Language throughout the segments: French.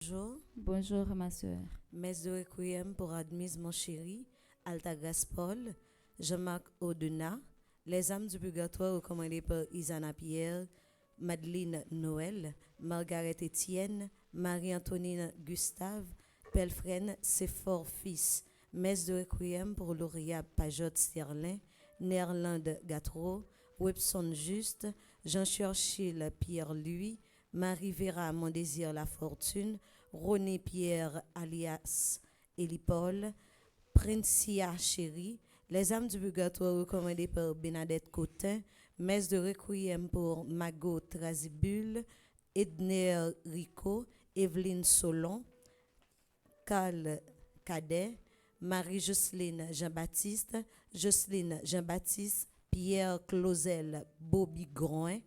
Bonjour, Bonjour ma sœur. messe de requiem pour Admise mon chéri, Altagas Paul, Jean-Marc Audena, les âmes du purgatoire recommandées par Isana Pierre, Madeleine Noël, Margaret Étienne, Marie-Antonine Gustave, Pelfren Sephore Fils, messe de requiem pour Lauria Pajot Sterlin, Néerlande Gatro, Webson Juste, Jean-Churchill Pierre-Louis, Marie-Vera Mon Désir La Fortune, René Pierre alias Elipol, Princia Chéri, les âmes du purgatoire recommandées par Bernadette Cotin, messe de requiem pour Magot Trasibule, Edner Rico, Evelyne Solon, Carl Cadet, Marie-Jocelyne Jean-Baptiste, Jocelyne Jean-Baptiste, Pierre Clausel Bobby Groin,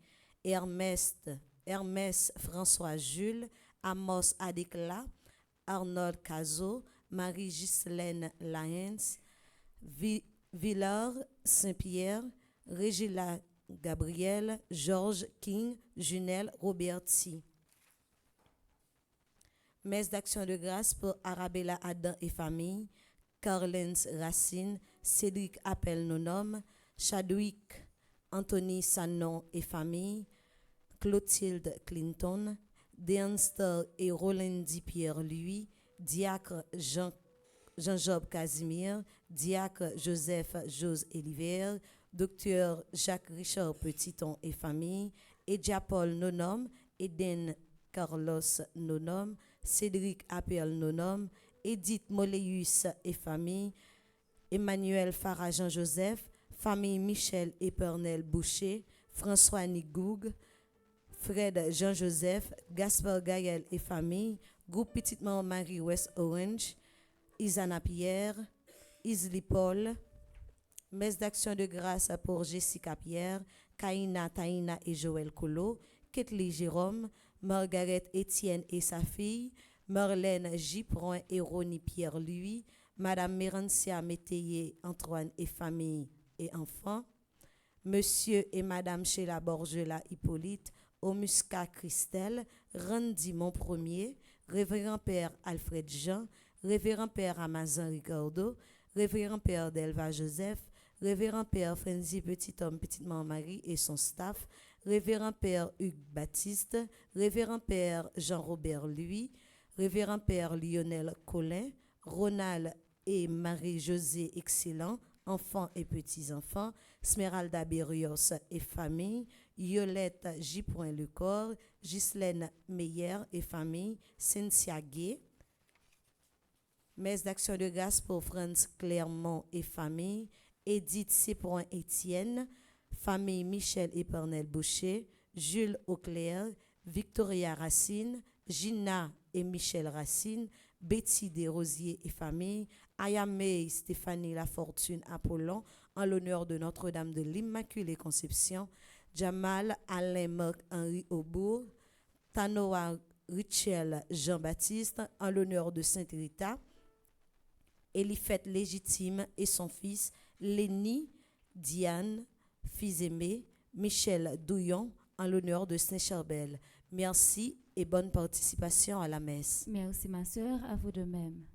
Hermès François Jules, Amos Adekla, Arnold Cazot, Marie-Ghislaine Lyons, Villard Saint-Pierre, Régila Gabriel, Georges King, Junelle Roberti. Messe d'action de grâce pour Arabella Adam et famille, Carlens Racine, Cédric Appel Nonom, Chadwick Anthony Sanon et famille, Clotilde Clinton, Deanstar et Rolandi Pierre-Louis, Diacre Jean-Job Casimir, Diacre Joseph Jose Eliver, Docteur Jacques Richard Petiton et famille, Edja Paul Nonom, Eden Carlos Nonom, Cédric Appel Nonom, Edith Moleus et famille, Emmanuel Farah Jean-Joseph, famille Michel et Pernel Boucher, François Nigoug, Fred Jean-Joseph, Gaspard Gaël et famille, groupe Petite Maman Marie West Orange, Isana Pierre, Isli Paul, messe d'action de grâce pour Jessica Pierre, Kaina Taina et Joël Colo, Ketli Jérôme, Margaret Étienne et sa fille, Marlène Gipron et Ronnie Pierre-Louis, Madame Mérancia Métayer, Antoine et famille et enfants, Monsieur et Madame Sheila Borgela Hippolyte, Omusca Christelle, Randy Montpremier, Révérend Père Alfred Jean, Révérend Père Amazon Ricardo, Révérend Père Delva Joseph, Révérend Père Frenzy Petit Homme Petite Maman Marie et son staff, Révérend Père Hugues Baptiste, Révérend Père Jean-Robert Louis, Révérend Père Lionel Collin, Ronald et Marie-Josée Excellent, enfants et petits-enfants, Smeralda Berrios et famille, Yolette J. Lecor, Ghislaine Meyer et famille, Cynthia Gay. Messe d'action de grâce pour Franz Clermont et famille, Edith C. Étienne, famille Michel et Pernel Boucher, Jules Auclair, Victoria Racine, Gina et Michel Racine, Betty Desrosiers et famille, Ayame Stéphanie Lafortune Apollon, en l'honneur de Notre-Dame de l'Immaculée Conception, Jamal Alain Marc-Henri Aubourg, Tanoa Richel Jean-Baptiste, en l'honneur de Sainte Rita, Elifette Légitime et son fils, Lénie Diane, fils aimé, Michel Douillon, en l'honneur de Saint-Charbel. Merci et bonne participation à la messe. Merci ma sœur, à vous de même.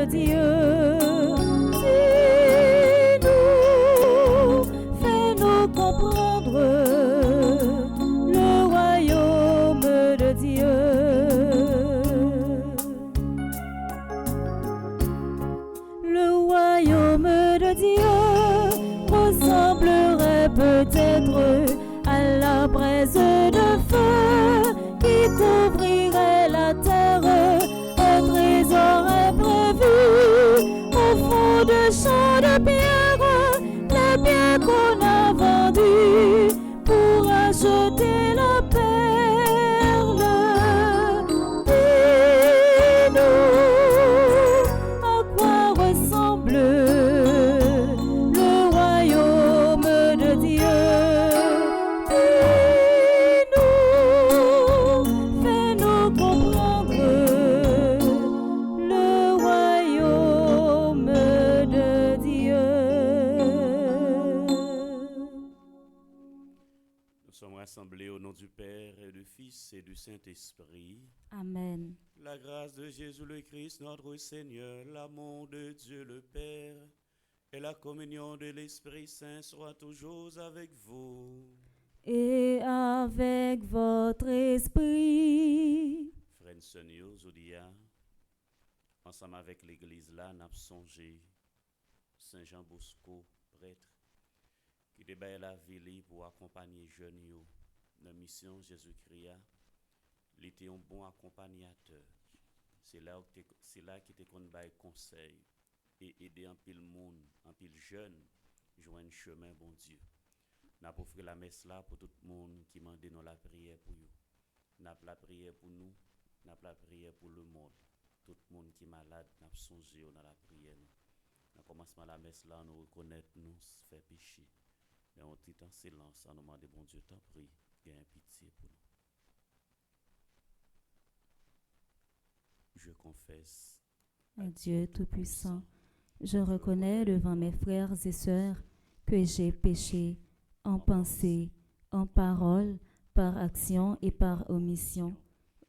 de Dieu. Dis-nous, fais-nous comprendre le royaume de Dieu. Le royaume de Dieu ressemblerait peut-être à la braise de feu qui couvrirait la terre. Un trésor est prévu au fond de champs de pierre, les biens qu'on a vendus pour acheter la perle. Dis-nous à quoi ressemble le royaume de Dieu. Dis-nous, fais-nous comprendre le royaume de Dieu. Nous sommes rassemblés au nom du Père et du Fils et du Saint-Esprit. Amen. La grâce de Jésus le Christ, notre Seigneur, l'amour de Dieu le Père et la communion de l'Esprit Saint soient toujours avec vous. Et avec votre esprit. Frères et sœurs, aujourd'hui, ensemble avec l'Église là, nous avons songé Saint Jean Bosco, prêtre, qui débat la ville pour accompagner les jeunes dans la mission Jésus-Christ. Il était un bon accompagnateur. C'est là qu'il était qu'on bail conseil et aider un pile monde, un pile jeune, joindre chemin bon Dieu. N'a pas offert la messe là pour tout le monde qui m'a donné la prière pour eux. N'a pas la prière pour nous, n'a pas la prière pour le monde. Tout le monde qui est malade, n'a pas songé dans la prière. Dans le commencement de la messe là, nous reconnaître nous fait péché. Mais on dit en silence, on nous demande bon Dieu t'en prie, gagne pitié pour nous. Je confesse à Dieu Tout-Puissant, je reconnais devant mes frères et sœurs que j'ai péché en pensée, en parole, par action et par omission.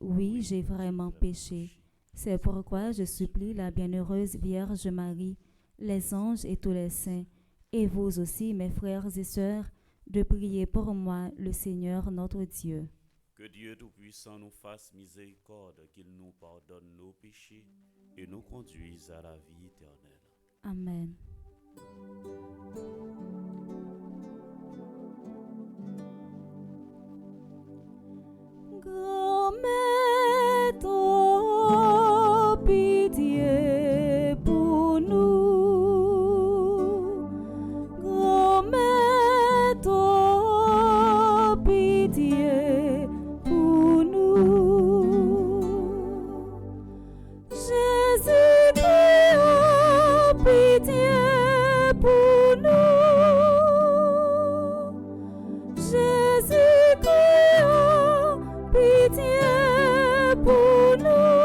Oui, j'ai vraiment péché. C'est pourquoi je supplie la bienheureuse Vierge Marie, les anges et tous les saints, et vous aussi, mes frères et sœurs, de prier pour moi le Seigneur notre Dieu. que Dieu Tout-Puissant nous fasse miséricorde, qu'il nous pardonne nos péchés et nous conduise à la vie éternelle. Amen. Grand-mère, oh, pitié pour nous. Grand-mère, oh, pitié pour nous. Jésus-Christ, oh, pitié pour nous. Jésus-Christ, oh, pitié pour nous.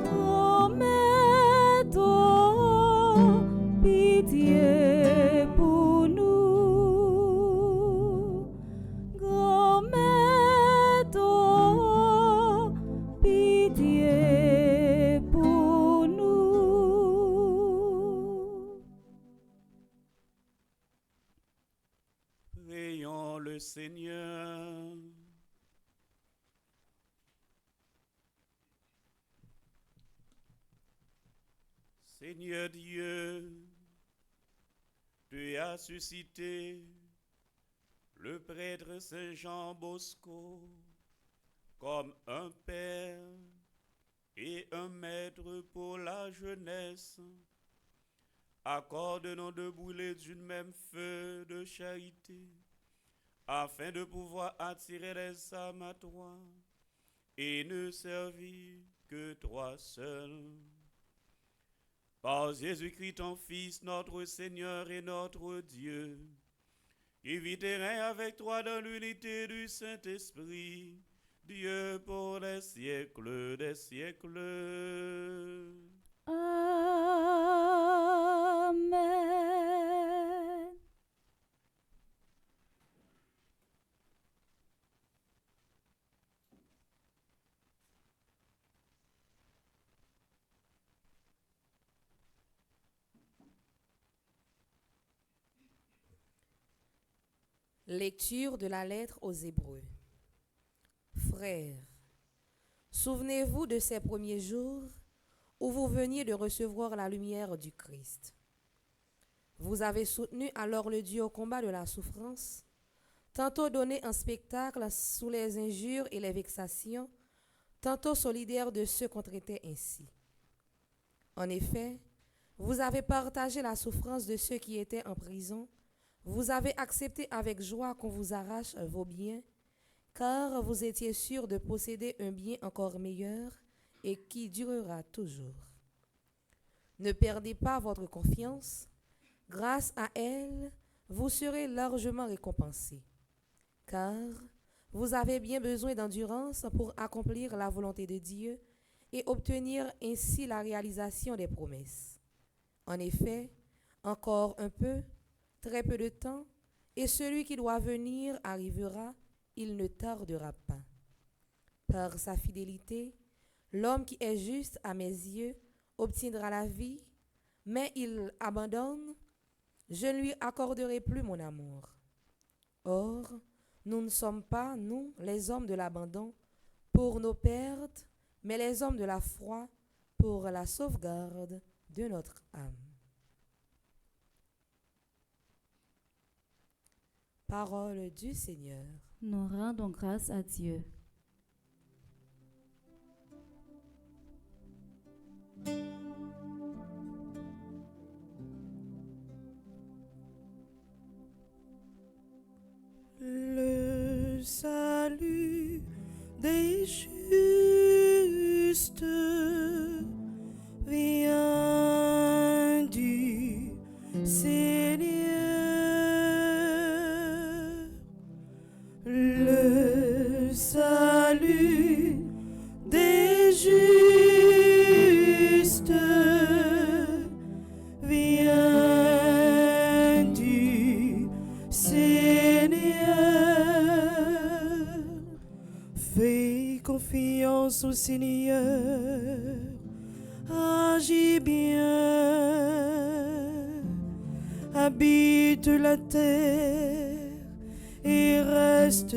Grand-mère, oh, pitié pour nous. Grand-mère, oh, pitié pour nous. Prions le Seigneur. Seigneur Dieu, tu as suscité le prêtre Saint Jean Bosco comme un père et un maître pour la jeunesse. Accorde-nous de brûler d'une même feu de charité, afin de pouvoir attirer les âmes à toi et ne servir que toi seul. Par Jésus-Christ, ton Fils, notre Seigneur et notre Dieu, qui vit et règne avec toi dans l'unité du Saint-Esprit, Dieu pour les siècles des siècles. Amen. Lecture de la lettre aux Hébreux. Frères, souvenez-vous de ces premiers jours où vous veniez de recevoir la lumière du Christ. Vous avez soutenu alors le Dieu au combat de la souffrance, tantôt donné un spectacle sous les injures et les vexations, tantôt solidaire de ceux qu'on traitait ainsi. En effet, vous avez partagé la souffrance de ceux qui étaient en prison. Vous avez accepté avec joie qu'on vous arrache vos biens, car vous étiez sûr de posséder un bien encore meilleur et qui durera toujours. Ne perdez pas votre confiance. Grâce à elle, vous serez largement récompensés, car vous avez bien besoin d'endurance pour accomplir la volonté de Dieu et obtenir ainsi la réalisation des promesses. En effet, encore un peu, très peu de temps, et celui qui doit venir arrivera, il ne tardera pas. Par sa fidélité, l'homme qui est juste à mes yeux obtiendra la vie, mais il abandonne, je ne lui accorderai plus mon amour. Or, nous ne sommes pas, nous, les hommes de l'abandon, pour nos pertes, mais les hommes de la foi, pour la sauvegarde de notre âme. Parole du Seigneur. Nous rendons grâce à Dieu. Le salut des justes vient du Seigneur. Le salut des justes vient du Seigneur. Fais confiance au Seigneur, agis bien, habite la terre et reste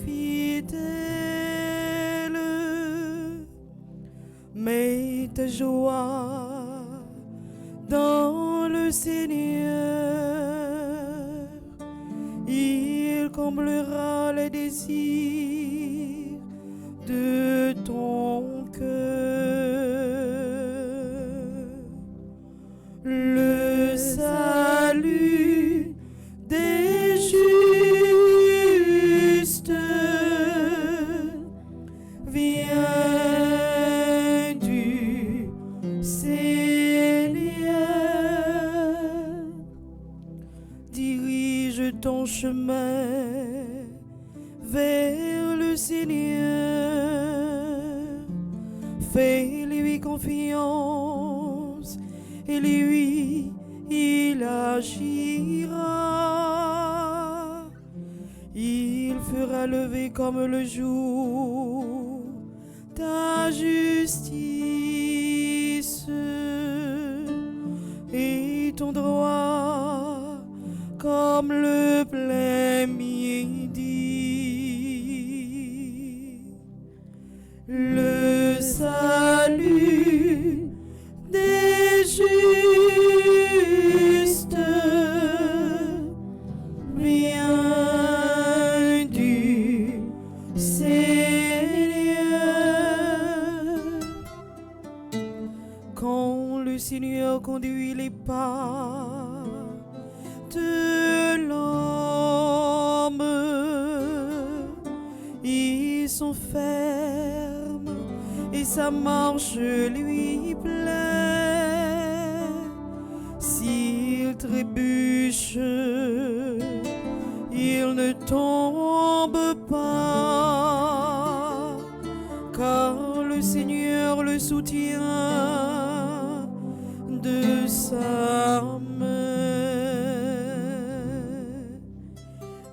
fidèle. Mets ta joie dans le Seigneur, il comblera les désirs de ton cœur. Le salut des justes vient du Seigneur. Dirige ton chemin vers le Seigneur, fais-lui confiance et lui il agira. Il fera lever comme le jour ta justice et ton droit comme le plein midi. Le salut des justes vient du Seigneur. Quand le Seigneur conduit les pas de l'homme, ils sont fermes et sa marche lui plaît. S'il trébuche, il ne tombe pas, car le Seigneur le soutient de sa main.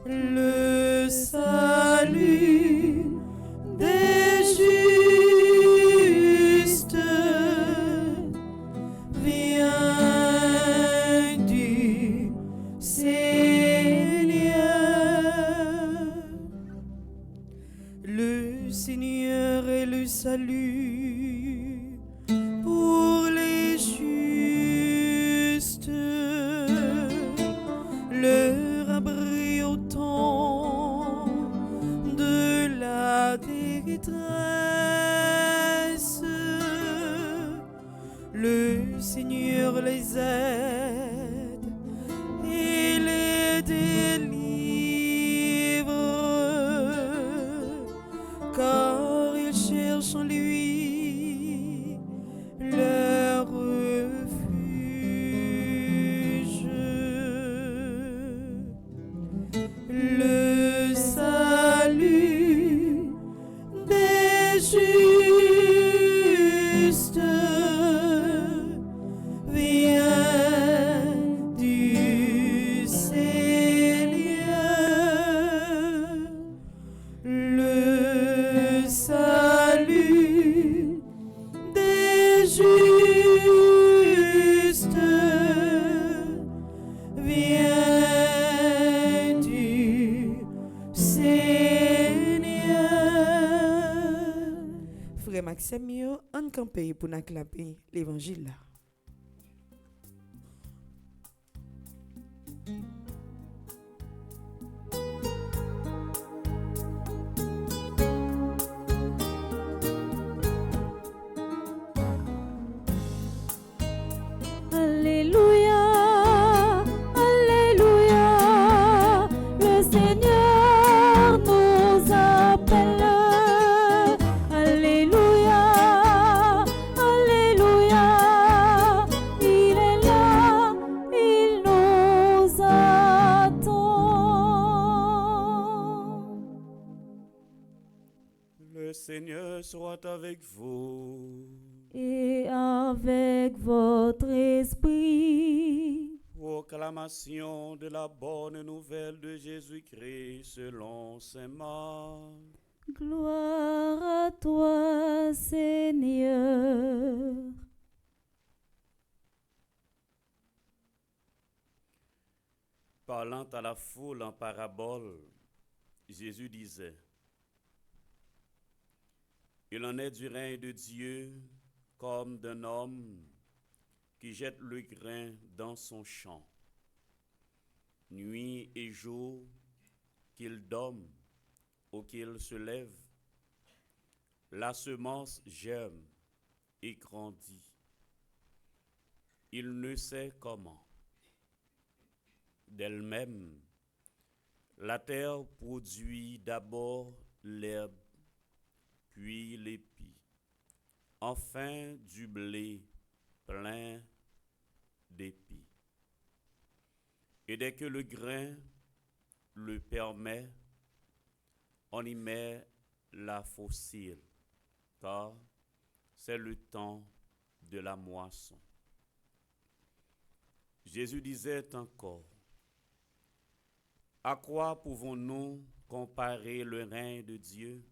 Le salut des justes vient du Seigneur. Le Seigneur les aide et les délivre, car ils cherchent en lui leur refuge. Le salut des justes vient du Seigneur. Le salut des justes vient du Seigneur. Frère Maxime, on campé pour n'acclamer l'évangile là. Alléluia, Alléluia, le Seigneur nous appelle. Alléluia, Alléluia, il est là, il nous attend. Le Seigneur soit avec vous. Et avec votre esprit. Proclamation de la bonne nouvelle de Jésus-Christ selon saint Marc. Gloire à toi, Seigneur. Parlant à la foule en parabole, Jésus disait: Il en est du règne de Dieu comme d'un homme qui jette le grain dans son champ. Nuit et jour, qu'il dorme ou qu'il se lève, la semence germe et grandit. Il ne sait comment. D'elle-même, la terre produit d'abord l'herbe, puis l'épi, enfin du blé plein d'épis. Et dès que le grain le permet, on y met la faucille, car c'est le temps de la moisson. Jésus disait encore: À quoi pouvons-nous comparer le règne de Dieu?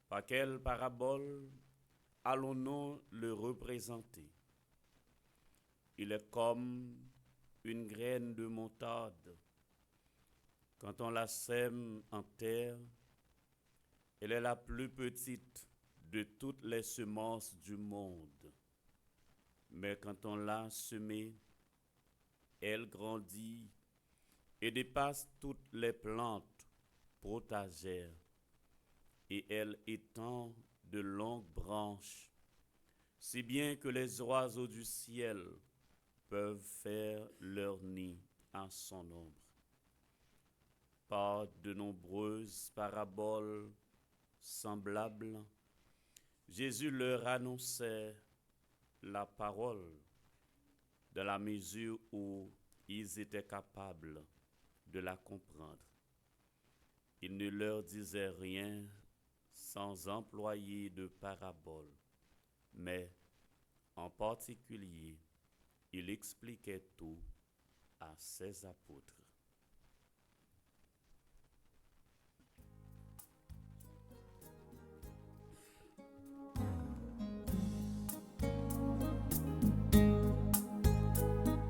Par quelle parabole allons-nous le représenter? Il est comme une graine de moutarde. Quand on la sème en terre, elle est la plus petite de toutes les semences du monde. Mais quand on l'a semée, elle grandit et dépasse toutes les plantes potagères, et elle étend de longues branches, si bien que les oiseaux du ciel peuvent faire leur nid à son ombre. Par de nombreuses paraboles semblables, Jésus leur annonçait la parole dans la mesure où ils étaient capables de la comprendre. Il ne leur disait rien sans employer de parabole, mais en particulier, il expliquait tout à ses apôtres.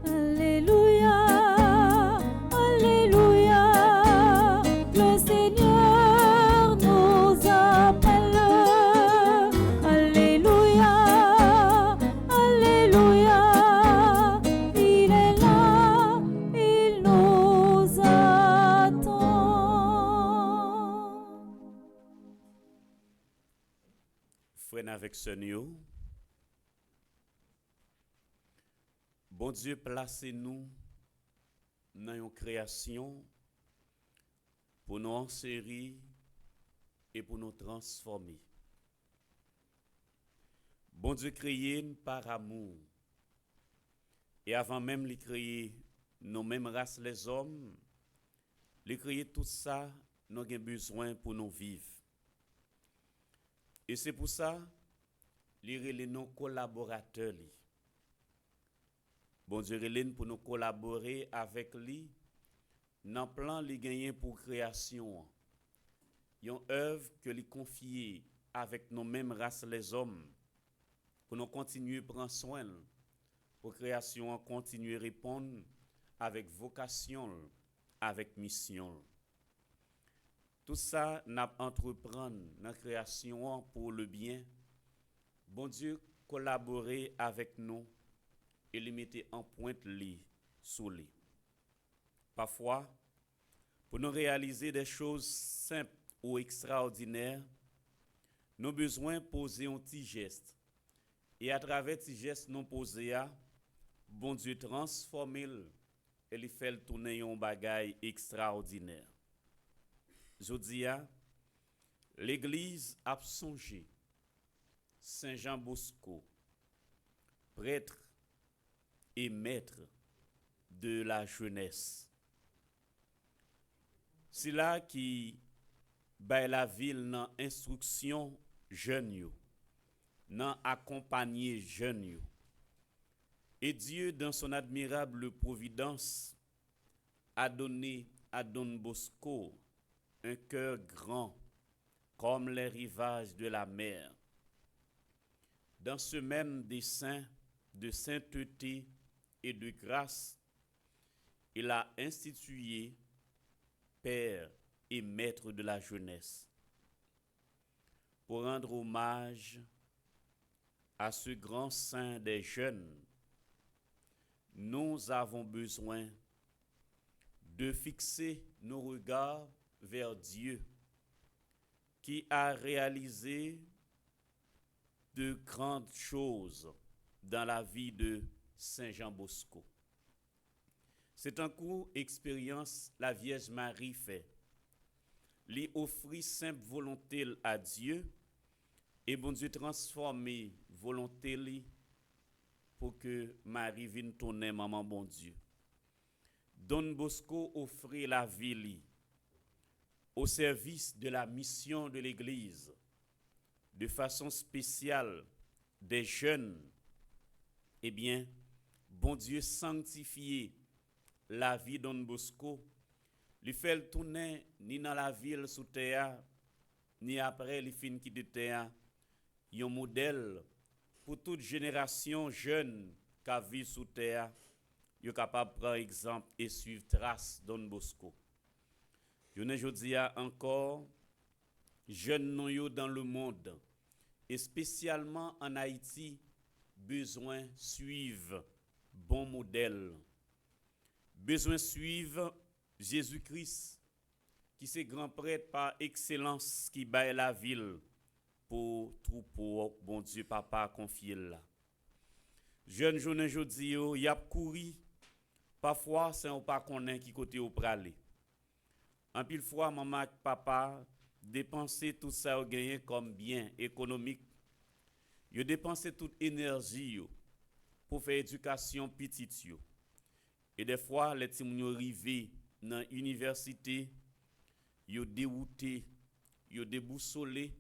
Alléluia, Alléluia, le Seigneur nous appelle. Alléluia, Alléluia, il est là, il nous attend. Frère avec ce nous, Bon Dieu, placez-nous dans une création pour nous enserrer et pour nous transformer. Bon Dieu, créé par amour. Et avant même de créer nos mêmes races, les hommes, de créer tout ça, nous avons besoin pour nous vivre. Et c'est pour ça, les nos collaborateurs. Bon Dieu, pour nous collaborer avec lui, dans le plan li gagné pour création. Une œuvre que lui confie avec nos mêmes races, les hommes, pour nous continuer à prendre soin, pour création continuer à répondre avec vocation, avec mission. Tout ça, n'a entreprendre dans la création pour le bien. Bon Dieu, collaborer avec nous et les mettre en pointe li sous li. Parfois, pour nous réaliser des choses simples ou extraordinaires, nous avons besoin de poser un petit geste. Et à travers ce geste non posé, bon Dieu transforme et il fait tourner un bagage extraordinaire. Je dis, l'Église a songé Saint Jean Bosco, prêtre et maître de la jeunesse. C'est là qui baille la ville dans instruction jeunes, dans accompagner jeunes. Et Dieu, dans son admirable providence, a donné à Don Bosco un cœur grand comme les rivages de la mer. Dans ce même dessein de sainteté et de grâce, il a institué Père et Maître de la jeunesse. Pour rendre hommage à ce grand saint des jeunes, nous avons besoin de fixer nos regards vers Dieu, qui a réalisé de grandes choses dans la vie de Saint Jean Bosco. C'est un coup expérience la Vierge Marie fait. Lui offrit simple volonté à Dieu et bon Dieu transformer volonté li pour que Marie vienne tourner maman bon Dieu. Don Bosco offrit la vie li au service de la mission de l'Église, de façon spéciale des jeunes. Eh bien, bon Dieu sanctifié la vie Don Bosco, lui fait le tourner ni dans la ville sous terre, ni après les fins qui de terre, un modèle pour toute génération jeune qui vit sous terre, est capable de prendre exemple et suivre trace Don Bosco. Je ne dis encore, jeunes non dans le monde, et spécialement en Haïti, besoin suivre bon modèle. Besoin suivre Jésus-Christ, qui c'est grand prêtre par excellence qui baille la ville pour troupeau, bon Dieu papa confier là. Jeune journée jodi yo, y a couru, parfois c'est on pas connaît qui côté au praler. En pile fois maman et papa dépenser tout ça au gagné comme bien économique. Yo dépenser toute énergie yo pour faire éducation petite yo. Et des fois les petits moun arrivé dans université, yo dérouté, yo déboussolé,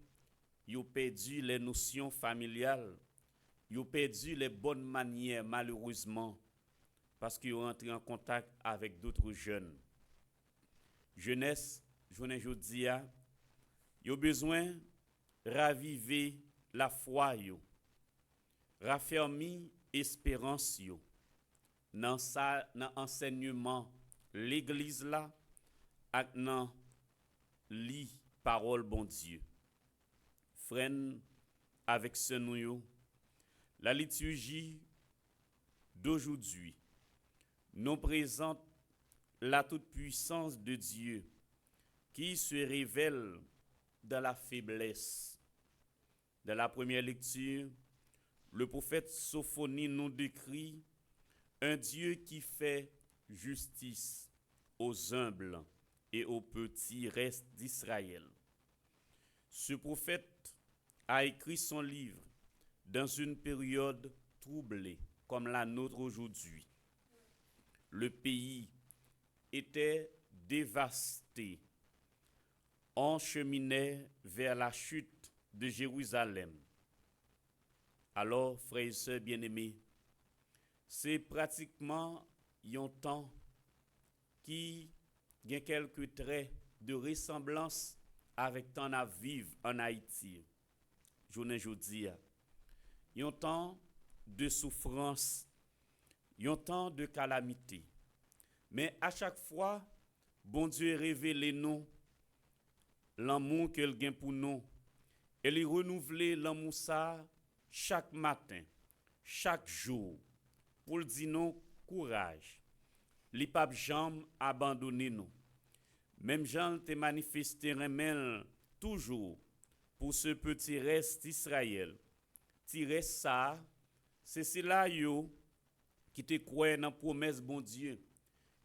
yo perdu les notions familiales, yo perdu les bonnes manières malheureusement parce qu'ils ont entré en contact avec d'autres jeunes. Jeunesse, journée jodi a, yo besoin raviver la foi yo, raffermi espérance yo. Dans enseignement l'église là ak nan li parole bon Dieu. Frère avec ce nous la liturgie d'aujourd'hui nous présente la toute-puissance de Dieu qui se révèle dans la faiblesse. Dans la première lecture, le prophète Sophonie nous décrit un Dieu qui fait justice aux humbles et aux petits restes d'Israël. Ce prophète a écrit son livre dans une période troublée comme la nôtre aujourd'hui. Le pays était dévasté. On cheminait vers la chute de Jérusalem. Alors, frères et sœurs bien-aimés, c'est pratiquement un temps qui a quelques traits de ressemblance avec temps à vivre en Haïti. Journée aujourd'hui, un temps de souffrance, un temps de calamité. Mais à chaque fois, bon Dieu révèle nous l'amour qu'il gagne pour nous. Et il renouvelle l'amour ça chaque matin, chaque jour, pour dire nous courage. Li pas jamais abandonner nous. Même Jean te manifesté remel toujours pour ce petit reste d'Israël. Ti reste ça, c'est cela yo qui te croit dans promesse bon Dieu.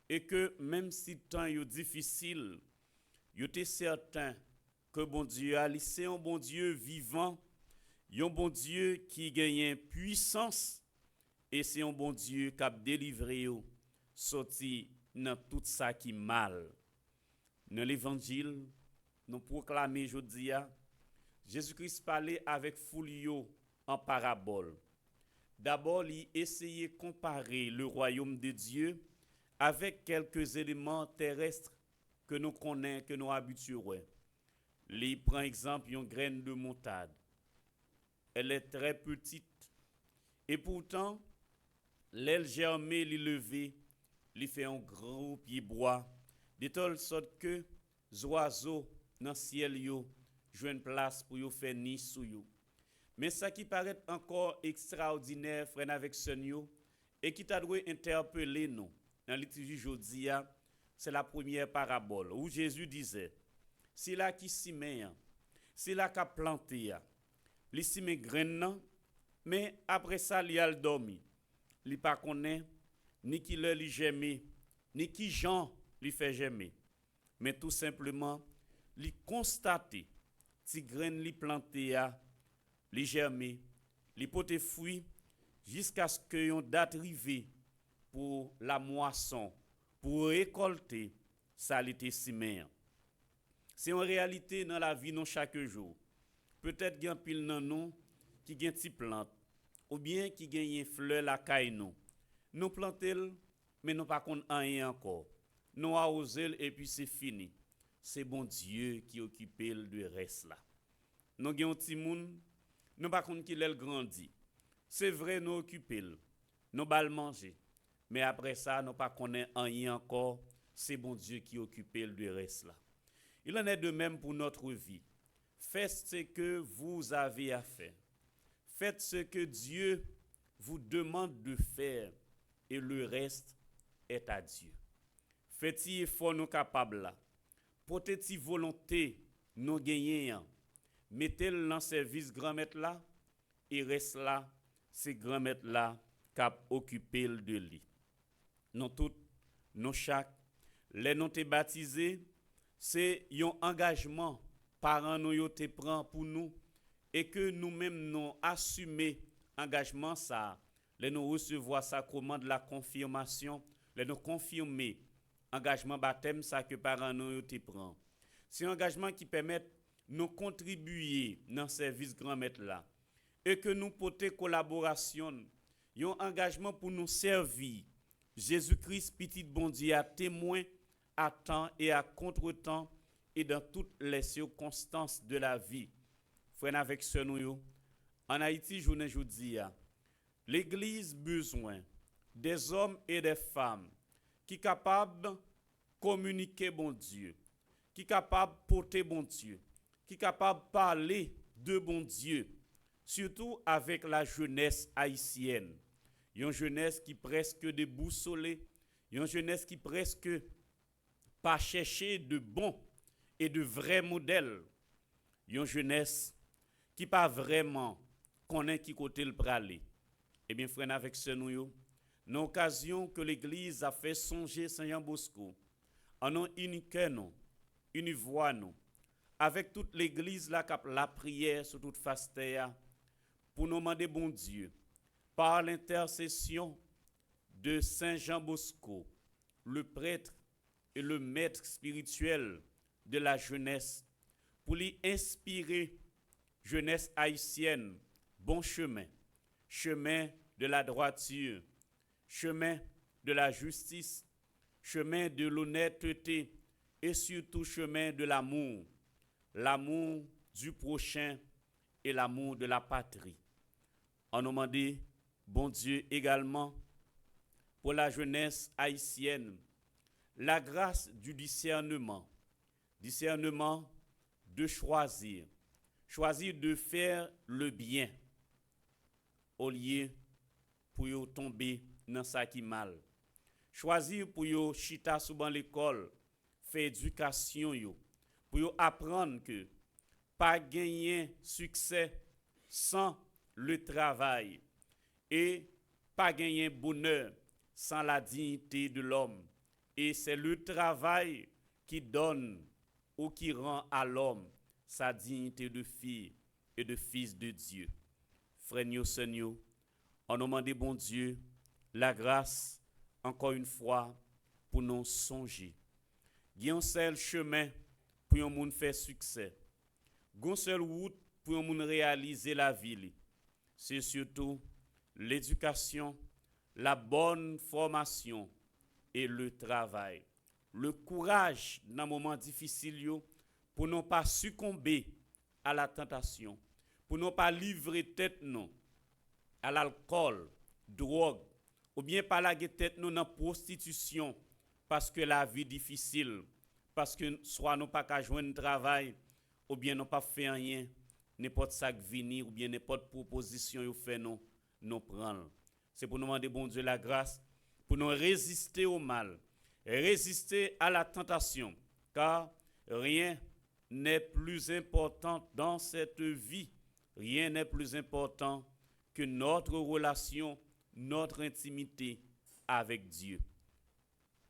Et que même si temps yo difficile, yo te certain que bon Dieu c'est un bon Dieu vivant, un bon Dieu qui gagne puissance et c'est un bon Dieu qui a délivré yo sorti dans tout ça qui mal. Dans l'évangile, nous proclamons aujourd'hui, Jésus-Christ parlait avec foule en parabole. D'abord, il essayait de comparer le royaume de Dieu avec quelques éléments terrestres que nous connaissons, que nous habituons. Il prend exemple une graine de moutarde. Elle est très petite. Et pourtant, l'aile germée, il levé, il fait un grand pied bois, de telle sorte que les oiseaux dans le ciel jouent place pour yo faire nid sous yo. Mais ça qui paraît encore extraordinaire, frère avec son et qui t'a dû interpeller nous dans liturgie aujourd'hui, c'est la première parabole où Jésus disait, c'est là qui s'y c'est là qui a planté, il s'y met graine, mais après ça, il a dormi. Il pas connaît ni qui le li germer, ni qui Jean li fait germer. Mais tout simplement, li constater ti graine li planté li germer, li pote fruit jusqu'à ce que yon date arrive pour la moisson, pour récolter ça li te simen. C'est en réalité dans la vie non chaque jour. Peut-être gen pile nan nous qui gen ti plante ou bien qui gen fleur la caille nous. Nous plantel mais nous pas kon rien encore. Nous arrosel et puis c'est fini. C'est bon Dieu qui occupe le reste là. Nous gen ti moun, nous pas kon qui l'el grandi. C'est vrai nous occuper, nous bal manger. Mais après ça nous pas connaît rien encore, c'est bon Dieu qui occupe le reste là. Il en est de même pour notre vie. Faites ce que vous avez à faire. Faites ce que Dieu vous demande de faire et le reste est à Dieu. Faites-y effort nous capables là. Portez-y volonté nous gagnants. Mettez-le dans service grand-maître là et reste là, c'est grand-maître là qui a occupé le de lui. Nous tous, nous chaque, les nous te baptisés, c'est un engagement parents nous yo te prend pour nous et que nous-mêmes nous assumer engagement ça, les nous recevoir sacrement de la confirmation, les nous confirmer engagement baptême ça que parents nous yo te prend. C'est un engagement qui permet nous contribuer dans service grand-maître là et que nous porter collaboration, un engagement pour nous servir. Jésus-Christ petit bon Dieu à témoin à temps et à contre-temps et dans toutes les circonstances de la vie. Frère avec ce nous en Haïti journée aujourd'hui, l'église besoin des hommes et des femmes qui capables de communiquer bon Dieu, qui capables de porter bon Dieu, qui capables de parler de bon Dieu, surtout avec la jeunesse haïtienne. Une jeunesse qui presque déboussolée, une jeunesse qui presque pas chercher de bons et de vrais modèles. Une jeunesse qui pas vraiment connaît qui côté le praler. Eh bien frère avec ce nous une occasion que l'Église a fait songer Saint-Jean Bosco, en nous uniquer nous, une voix nous, avec toute l'Église là, cap la prière sur toute face terre, pour nous demander bon Dieu, par l'intercession de Saint-Jean Bosco, le prêtre et le maître spirituel de la jeunesse, pour lui inspirer jeunesse haïtienne, bon chemin, chemin de la droiture, chemin de la justice, chemin de l'honnêteté et surtout chemin de l'amour, l'amour du prochain et l'amour de la patrie. On nous demande, bon Dieu, également, pour la jeunesse haïtienne, la grâce du discernement de choisir de faire le bien au lieu pour yo tomber dans ça qui mal. Choisir pour yo chita souvent l'école, faire éducation yo, pour yo apprendre que pas gagner succès sans le travail et pas gagner bonheur sans la dignité de l'homme. Et c'est le travail qui donne ou qui rend à l'homme sa dignité de fille et de fils de Dieu. Frère, Seigneur, on nous demande, bon Dieu, la grâce, encore une fois, pour nous songer. Il y a un seul chemin pour un monde faire succès. Il y a une seule route pour un monde réaliser la vie. C'est surtout l'éducation, la bonne formation et le travail. Le courage dans les moments difficiles pour ne pas succomber à la tentation, pour ne pas livrer tête non à l'alcool, drogue, ou bien pas la tête non dans la prostitution parce que la vie est difficile, parce que soit nous pas qu'à joindre travail, ou bien nous pas fait rien, n'importe ça qui venir, ou bien n'importe proposition vous fait non, nous prendre. C'est pour nous demander bon Dieu la grâce, pour nous résister au mal, résister à la tentation, car rien n'est plus important dans cette vie, rien n'est plus important que notre relation, notre intimité avec Dieu.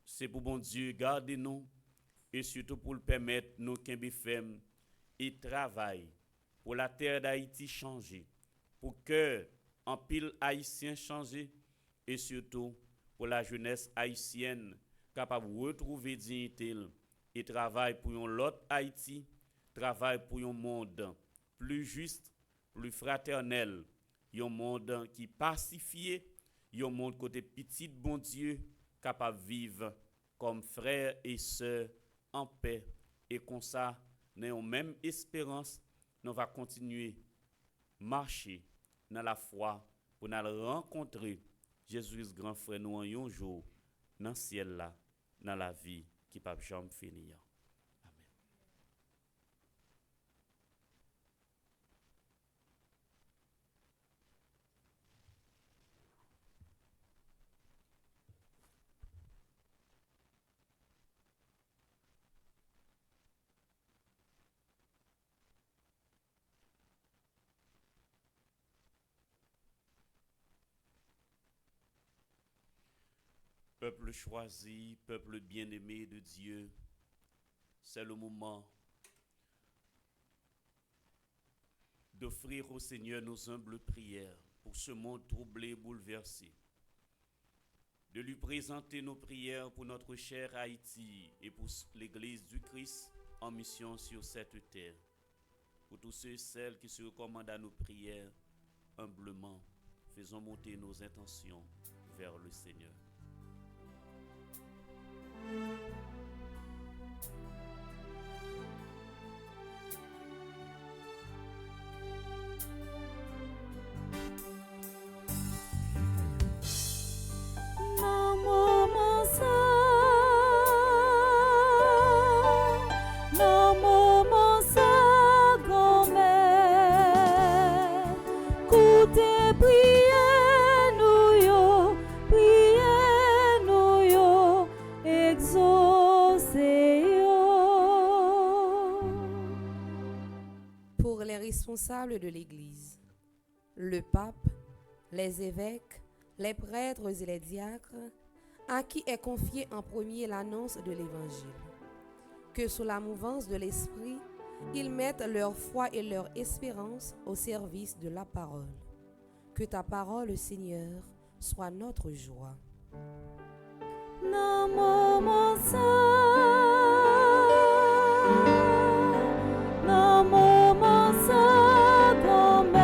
C'est pour bon Dieu garder nous et surtout pour le permettre nous qu'un ferme et travail pour la terre d'Haïti changer, pour que en pile haïtien changer et surtout pour la jeunesse haïtienne capable de retrouver dignité et travail pour un autre Haïti, travail pour un monde plus juste, plus fraternel, un monde qui pacifié, un monde côté petit bon Dieu capable de vivre comme frères et sœurs en paix et comme ça, nous avons même espérance, nous va continuer marcher dans la foi pour nous rencontrer Jésus grand frère nous en un jour dans le ciel là, dans la vie qui ne peut jamais finir. Amen. Peuple choisi, peuple bien-aimé de Dieu, c'est le moment d'offrir au Seigneur nos humbles prières pour ce monde troublé et bouleversé, de lui présenter nos prières pour notre cher Haïti et pour l'Église du Christ en mission sur cette terre, pour tous ceux et celles qui se recommandent à nos prières humblement, faisons monter nos intentions vers le Seigneur. Responsables de l'Église, le pape, les évêques, les prêtres et les diacres, à qui est confiée en premier l'annonce de l'Évangile. Que sous la mouvance de l'Esprit, ils mettent leur foi et leur espérance au service de la parole. Que ta parole, Seigneur, soit notre joie. Namo Mansa, Namo Mansa, Gomen,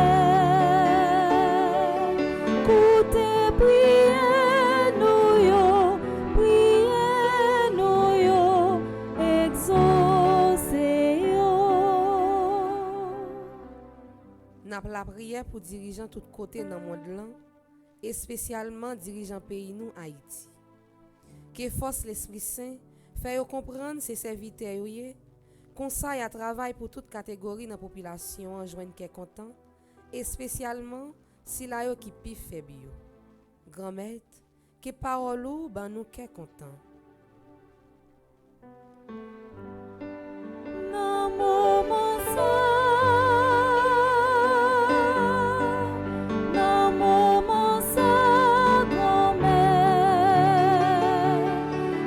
Koute priez nous yo, exaucez yo. N'a la prière pour dirigeants tout côté dans le monde là, et spécialement dirigeants pays nous Haïti. Que force l'Esprit Saint fait comprendre ses serviteurs conseil à travail pour toute catégorie dans la population en joindre qui est content et spécialement si la yo qui pi faible yo. Grand maître, que parole ou ben nous qui est content. Namo Mansa, Namo Mansa, Gomen,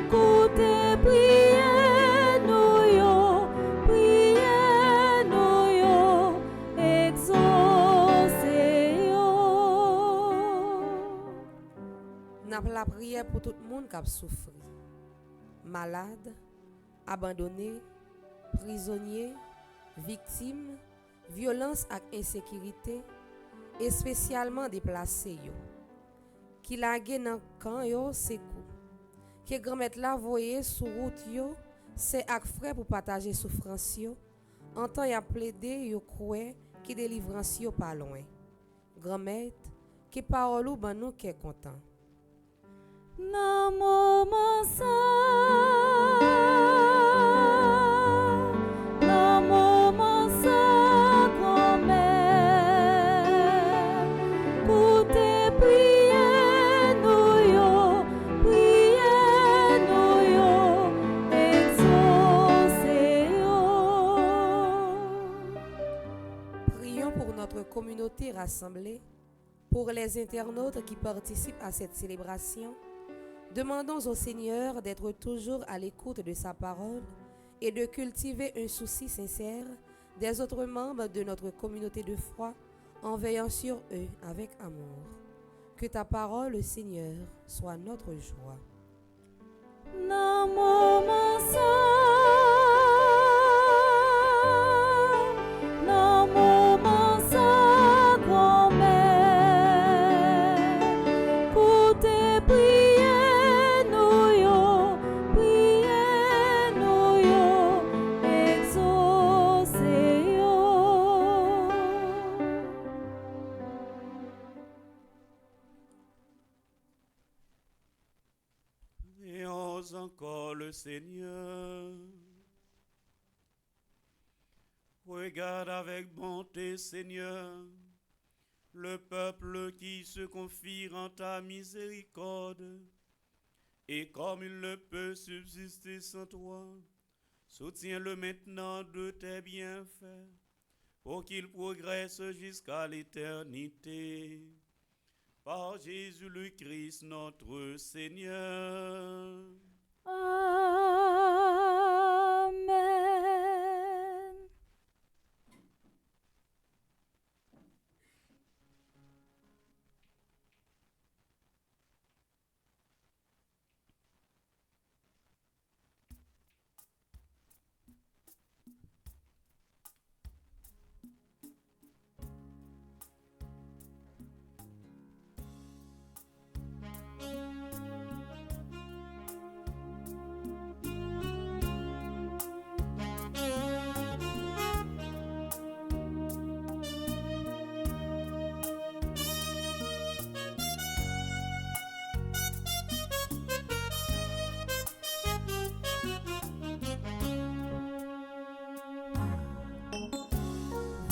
Koute priez nous yo, exaucez yo. N'a la prière pour tout le monde qui a souffert. Malade, abandonné, prisonnier, victime, violence et insécurité, et spécialement déplacé yo. Qui lage dans camp yo c'est coup. Que grand-mère la voyé sur route yo, c'est ak frère pour partager souffrance yo. En temps y a plaidé yo croit qui délivrance yo pas loin. Grand-mère, que parole ou ben nous qui est content. Namo Mansa, Namo Mansa, Gomen, Koute priez nous yo, exaucez yo. Prions pour notre communauté rassemblée, pour les internautes qui participent à cette célébration. Demandons au Seigneur d'être toujours à l'écoute de sa parole et de cultiver un souci sincère des autres membres de notre communauté de foi en veillant sur eux avec amour. Que ta parole, Seigneur, soit notre joie. Namo Mansa, Namo Mansa, Gomen, Koute priez nous yo, exaucez yo. Prions encore le Seigneur. Regarde avec bonté, Seigneur, le peuple qui se confie en ta miséricorde. Et comme il ne peut subsister sans toi, soutiens-le maintenant de tes bienfaits, pour qu'il progresse jusqu'à l'éternité. Par Jésus le Christ, notre Seigneur. Amen.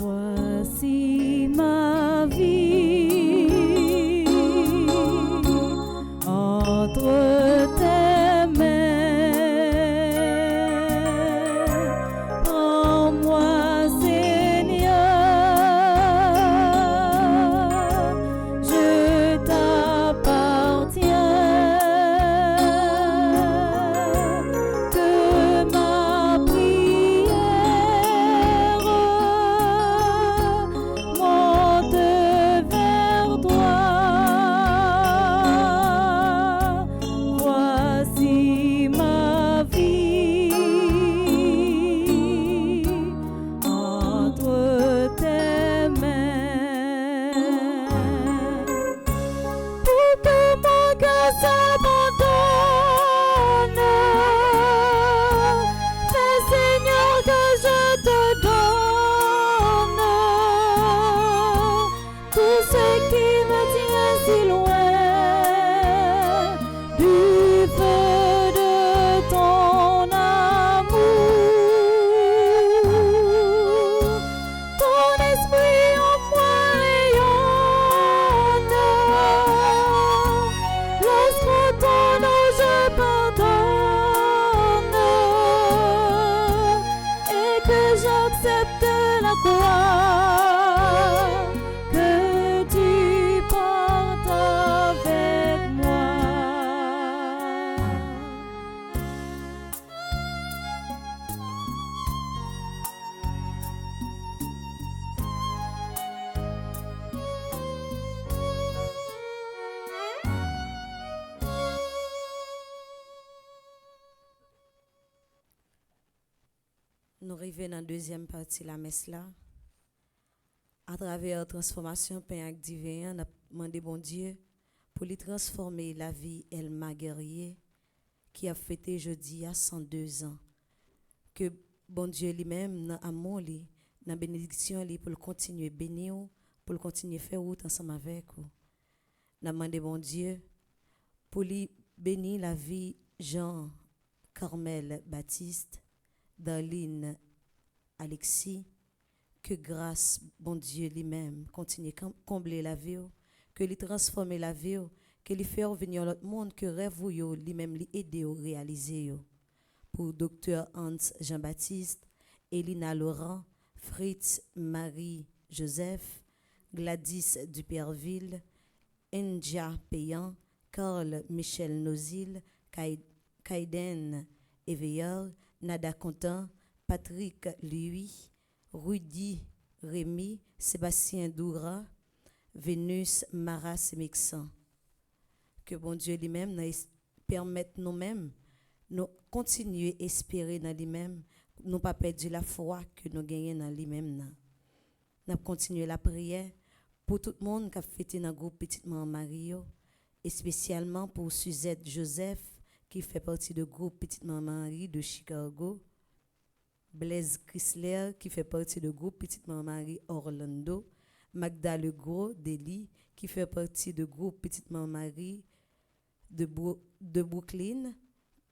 Voici ma vie entre tes mains. Prends-moi, Seigneur, je t'appartiens. nous arrivons dans la deuxième partie de la messe là. À travers la transformation pain divin, on a demandé bon Dieu pour lui transformer la vie Elma Guerrier qui a fêté jeudi à 102 ans. Que bon Dieu lui-même, dans l'amour, dans la bénédiction, pour le continuer bénir, pour le continuer faire route ensemble avec vous. On a demandé bon Dieu pour lui bénir la vie Jean Carmel Baptiste, Darlene Alexis, que grâce, bon Dieu lui-même, continue combler la vie, que lui transformer la vie, que lui faire venir l'autre monde, que rêve lui-même lui aider à réaliser. Pour Dr. Hans Jean-Baptiste, Elina Laurent, Fritz Marie Joseph, Gladys Duperville, Enja Payan, Carl Michel Nozil, Kaiden Eveilleur, Nada Contant, Patrick Louis, Rudy Rémy, Sébastien Doura, Vénus Mara Semexan. Que bon Dieu lui-même permette nous-mêmes, nous continuer à espérer dans lui-même, nous pas perdre la foi que nous gagnons dans lui-même. Nous continuer la prière pour tout le monde qui a fêté dans le groupe Petite Maman Mario, et spécialement pour Suzette Joseph, qui fait partie du groupe Petite Maman Marie de Chicago, Blaise Chrysler, qui fait partie du groupe Petite Maman Marie Orlando, Magda Legros d'Eli, qui fait partie du groupe Petite Maman Marie de Brooklyn,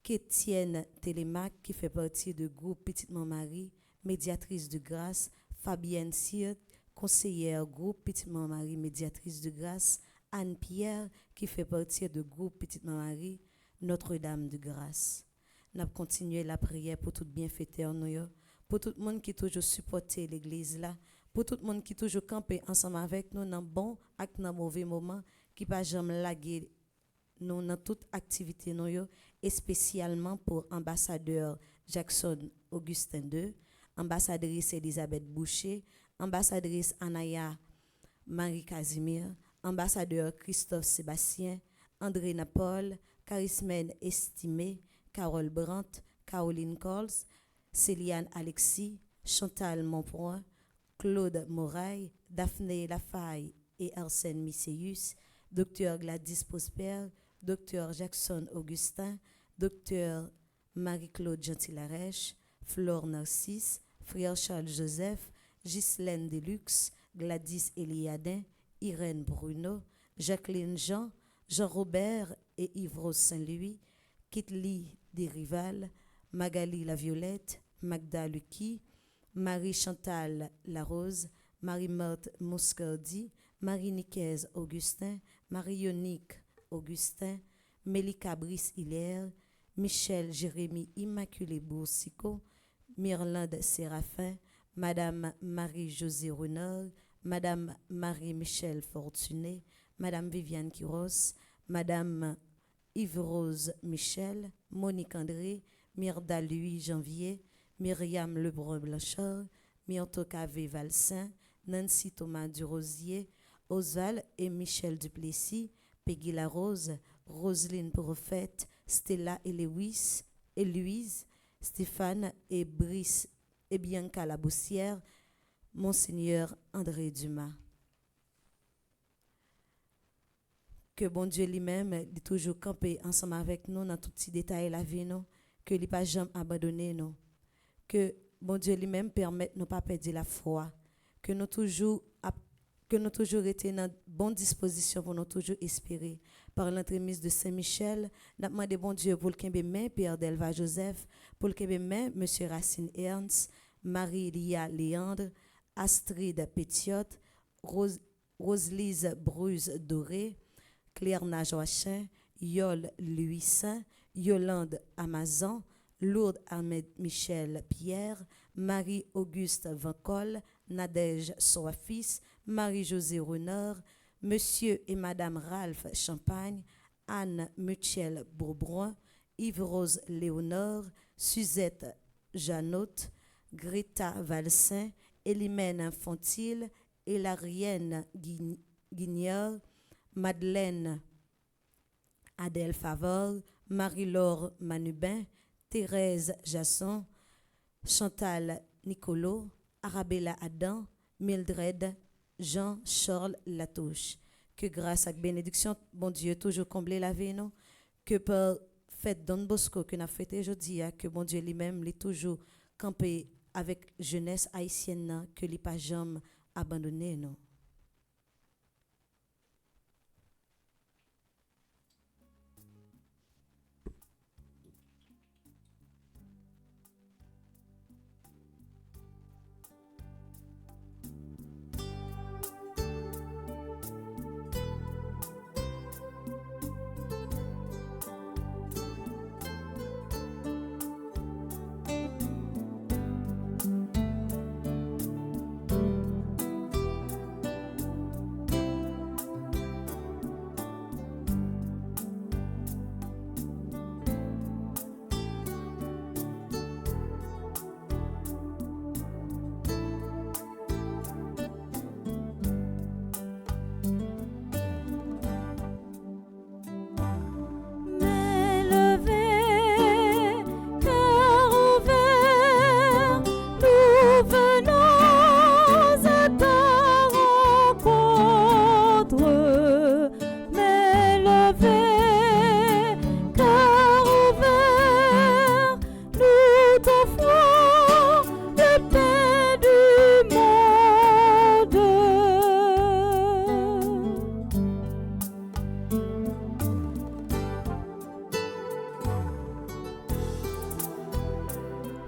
Kétienne Télémac, qui fait partie du groupe Petite Maman Marie, médiatrice de grâce, Fabienne Sirt, conseillère groupe Petite Maman Marie, médiatrice de grâce, Anne Pierre, qui fait partie du groupe Petite Maman Marie, Notre-Dame de grâce. Nous avons continué la prière pour tout bienfaiteur, pour tout le monde qui toujours supporté l'église là, pour tout le monde qui toujours campé ensemble avec nous dans bon et dans mauvais moment, qui pas jamais laguer nous dans toute activité nous et spécialement pour ambassadeur Jackson Augustin II, ambassadrice Elisabeth Boucher, ambassadrice Anaya Marie Casimir, ambassadeur Christophe Sébastien, André Napol, Charismène Estimé, Carole Brandt, Caroline Coles, Céliane Alexis, Chantal Montpoint, Claude Moraille, Daphné Lafaille et Arsène Misséus, Dr Gladys Prosper, Dr Jackson Augustin, Dr Marie-Claude Gentilarèche, Flore Narcisse, Frère Charles Joseph, Ghislaine Deluxe, Gladys Eliadin, Irène Bruno, Jacqueline Jean, Jean-Robert et Yves-Rose Saint-Louis, Kitli Desrival, Magali La Violette, Magda Lucky, Marie-Chantal Larose, Marie-Marthe Moscardi, Marie-Nicaise Augustin, Marie-Yonique Augustin, Mélika Brice Hilaire, Michel Jérémy Immaculée Boursicot, Myrlande Séraphin, Madame Marie-Josée Renard, Madame Marie-Michel Fortuné, Madame Viviane Quiros, Madame Yves-Rose Michel, Monique André, Myrda Louis Janvier, Myriam Lebrun-Blanchard, Myrto Cavé Valsin, Nancy Thomas Durosier, Oswald et Michel Duplessis, Peggy Larose, Roselyne Prophète, Stella et Lewis et Louise, Stéphane et Brice et Bianca Laboussière, Monseigneur André Dumas. Que bon Dieu lui-même est toujours campé ensemble avec nous dans tout petit détail de la vie, nous, que il pas jamais abandonné nous. Que bon Dieu lui-même permette de ne pas perdre la foi, que nous toujours été dans bonne disposition pour nous toujours espérer. Par l'entremise de Saint-Michel, nous demandons bon Dieu pour le Kembe main Père Delva Joseph, pour le Kembe main Monsieur Racine Ernst, Marie-Lia Léandre, Astrid Pétiot, Roselise Bruce Doré, Claire Najoachin, Yol Louis Saint, Yolande Amazon, Lourdes Ahmed Michel Pierre, Marie-Auguste Vancol, Nadège Soafis, Marie-Josée Renard, Monsieur et Madame Ralph Champagne, Anne Mutuel Bourbron, Yves-Rose Léonore, Suzette Janot, Greta Valsin, Elimène Infantile, Hilarienne Guignard, Madeleine Adèle Favor, Marie-Laure Manubin, Thérèse Jasson, Chantal Nicolo, Arabella Adam, Mildred, Jean Charles Latouche. Que grâce à la bénédiction, bon Dieu, toujours combler la vie, nous. Que par fête Don Bosco que nous avons fêté aujourd'hui, que bon Dieu lui-même, lui toujours campé avec jeunesse haïtienne, que lui pas jamais abandonné, non.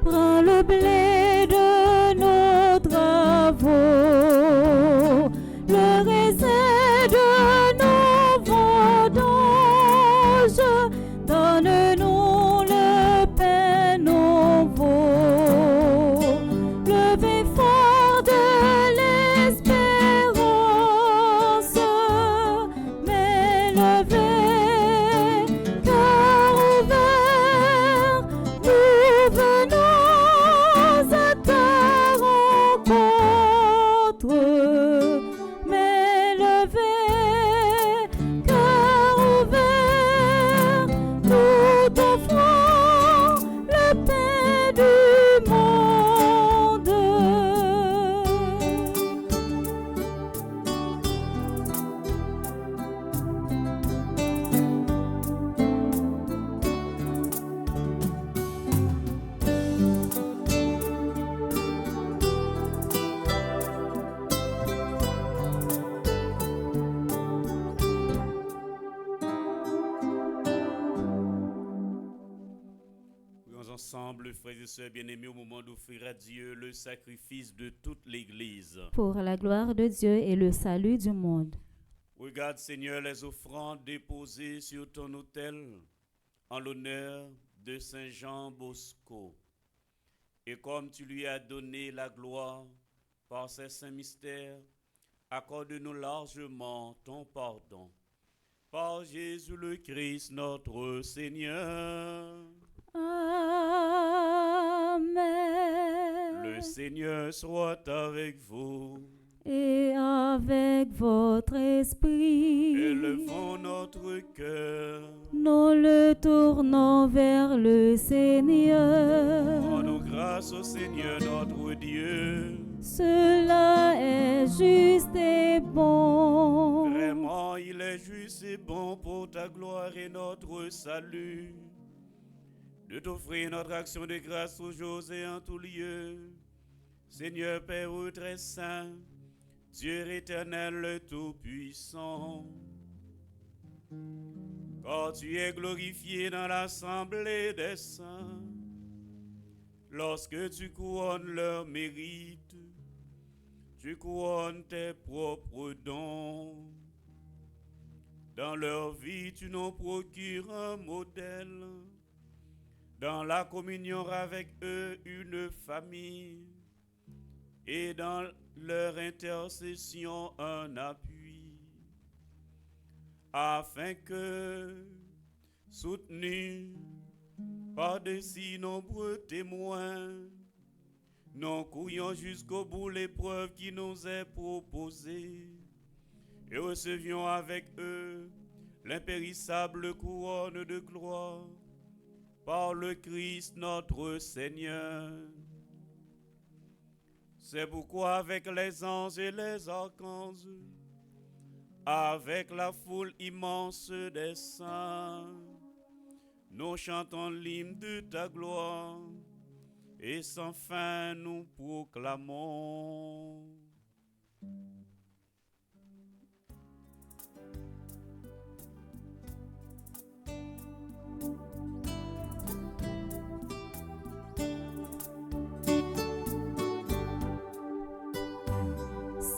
Prends le blé de nos travaux, le raisin de nos vendanges, donne-nous le pain nouveau, le vin fort de l'espérance, mais le vin cœur ouvert, nous venons à ta rencontre, mais le vin cœur ouvert, nous t'offrons le pain du monde. Prions ensemble, frères et sœurs bien-aimés, au moment d'offrir à Dieu le sacrifice de toute l'Église. Pour la gloire de Dieu et le salut du monde. Regarde, Seigneur, les offrandes déposées sur ton autel en l'honneur de Saint Jean Bosco. Et comme tu lui as donné la gloire par ces saints mystères, accorde-nous largement ton pardon. Par Jésus le Christ, notre Seigneur. Amen. Le Seigneur soit avec vous. Et avec votre esprit, Élevons notre cœur. nous le tournons vers le Seigneur. Rendons grâce au Seigneur notre Dieu. Cela est juste et bon. Vraiment, il est juste et bon pour ta gloire et notre salut de t'offrir notre action de grâce toujours et en tout lieu. Seigneur Père très saint, Dieu éternel le Tout-Puissant, quand tu es glorifié dans l'assemblée des saints, lorsque tu couronnes leur mérite, tu couronnes tes propres dons. Dans leur vie, tu nous procures un modèle. Dans la communion avec eux, une famille. Et dans leur intercession, un appui. Afin que, soutenus par de si nombreux témoins, nous courions jusqu'au bout l'épreuve qui nous est proposée et recevions avec eux l'impérissable couronne de gloire par le Christ notre Seigneur. C'est pourquoi avec les anges et les archanges, avec la foule immense des saints, nous chantons l'hymne de ta gloire, et sans fin nous proclamons.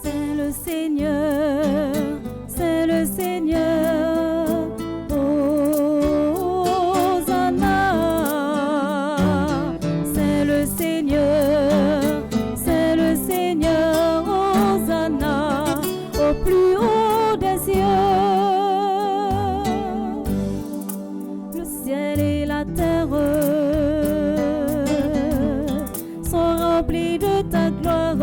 C'est le Seigneur, c'est le Seigneur. Hosanna, c'est le Seigneur, c'est le Seigneur. Hosanna, au plus haut des cieux. Le ciel et la terre sont remplis de ta gloire.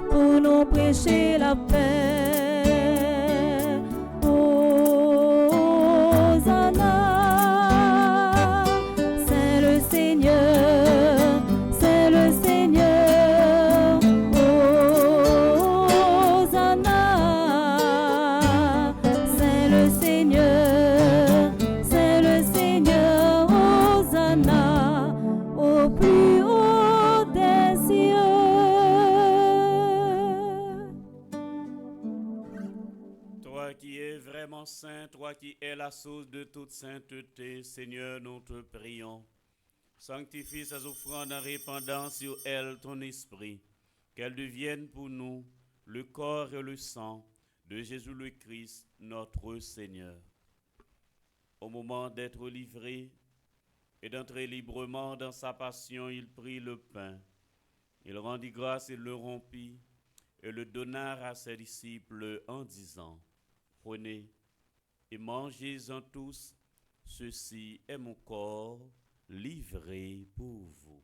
Pour nous prêcher la paix. Hosanna, c'est le Seigneur, c'est le Seigneur. Hosanna, c'est le Seigneur, c'est le Seigneur. Hosanna, au plus haut des cieux. Toi qui es vraiment saint, toi qui es la source de toute sainteté, Seigneur, nous te prions. Sanctifie ces offrandes en répandant sur elles ton esprit, qu'elles deviennent pour nous le corps et le sang de Jésus le Christ, notre Seigneur. Au moment d'être livré et d'entrer librement dans sa passion, il prit le pain. Il rendit grâce et le rompit et le donna à ses disciples en disant: Prenez et mangez-en tous, ceci est mon corps livré pour vous.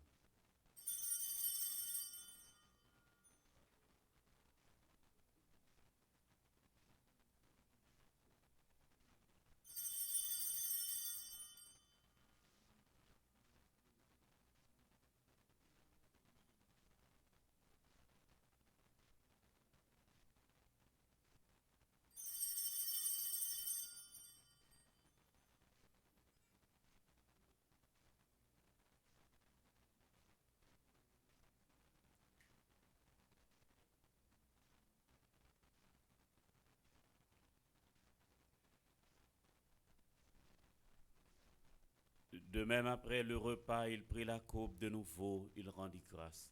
De même, après le repas, il prit la coupe de nouveau, il rendit grâce.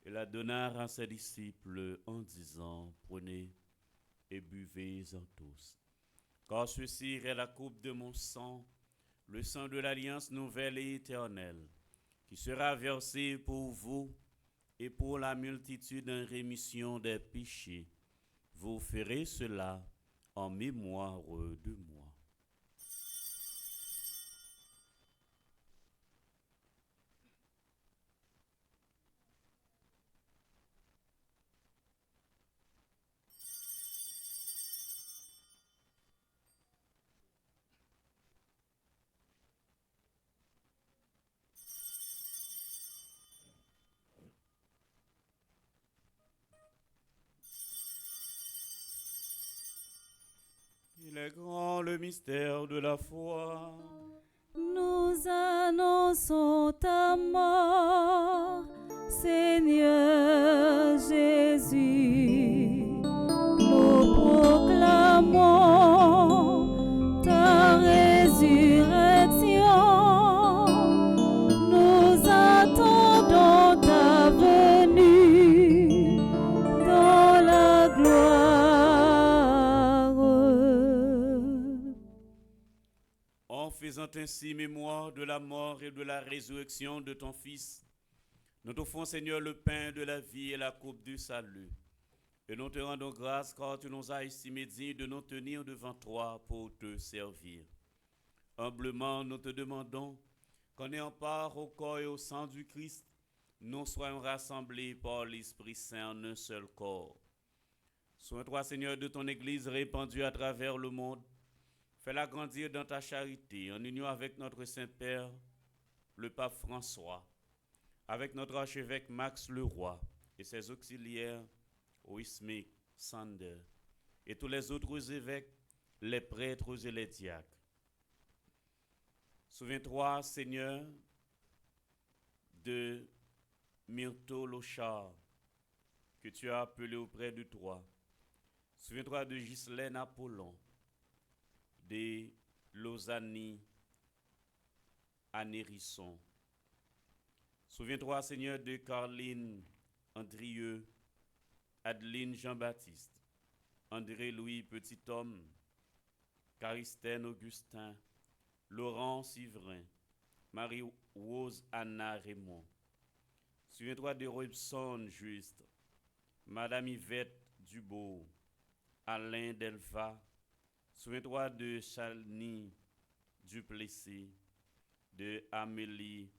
Et la donna à ses disciples en disant: Prenez et buvez-en tous. Car ceci est la coupe de mon sang, le sang de l'alliance nouvelle et éternelle, qui sera versé pour vous et pour la multitude en rémission des péchés. Vous ferez cela en mémoire de moi. Il est grand le mystère de la foi. Nous annonçons ta mort, Seigneur Jésus. Nous proclamons ta résurrection. Nous attendons ta venue dans la gloire. En faisant ainsi mémoire de la mort et de la résurrection de ton Fils, nous t'offrons, Seigneur, le pain de la vie et la coupe du salut. Et nous te rendons grâce car tu nous as estimés dignes de nous tenir devant toi pour te servir. Humblement, nous te demandons qu'en ayant part au corps et au sang du Christ, nous soyons rassemblés par l'Esprit Saint en un seul corps. Sois-toi, Seigneur, de ton Église répandue à travers le monde. Fais-la grandir dans ta charité, en union avec notre Saint-Père, le pape François, avec notre archevêque Max Leroy et ses auxiliaires, Oismic, Sander, et tous les autres évêques, les prêtres et les diacres. Souviens-toi, Seigneur, de Myrto Lochard, que tu as appelé auprès de toi. Souviens-toi de Ghislaine Apollon, de Lausanne Anérisson. Souviens-toi, Seigneur, de Caroline Andrieux, Adeline Jean-Baptiste, André-Louis Petit-Homme, Caristène Augustin, Laurent Sivrin, Marie-Rose Anna Raymond. Souviens-toi de Robson Juste, Madame Yvette Dubourg, Alain Delva. Souviens-toi de Chalny Duplessis, de Amélie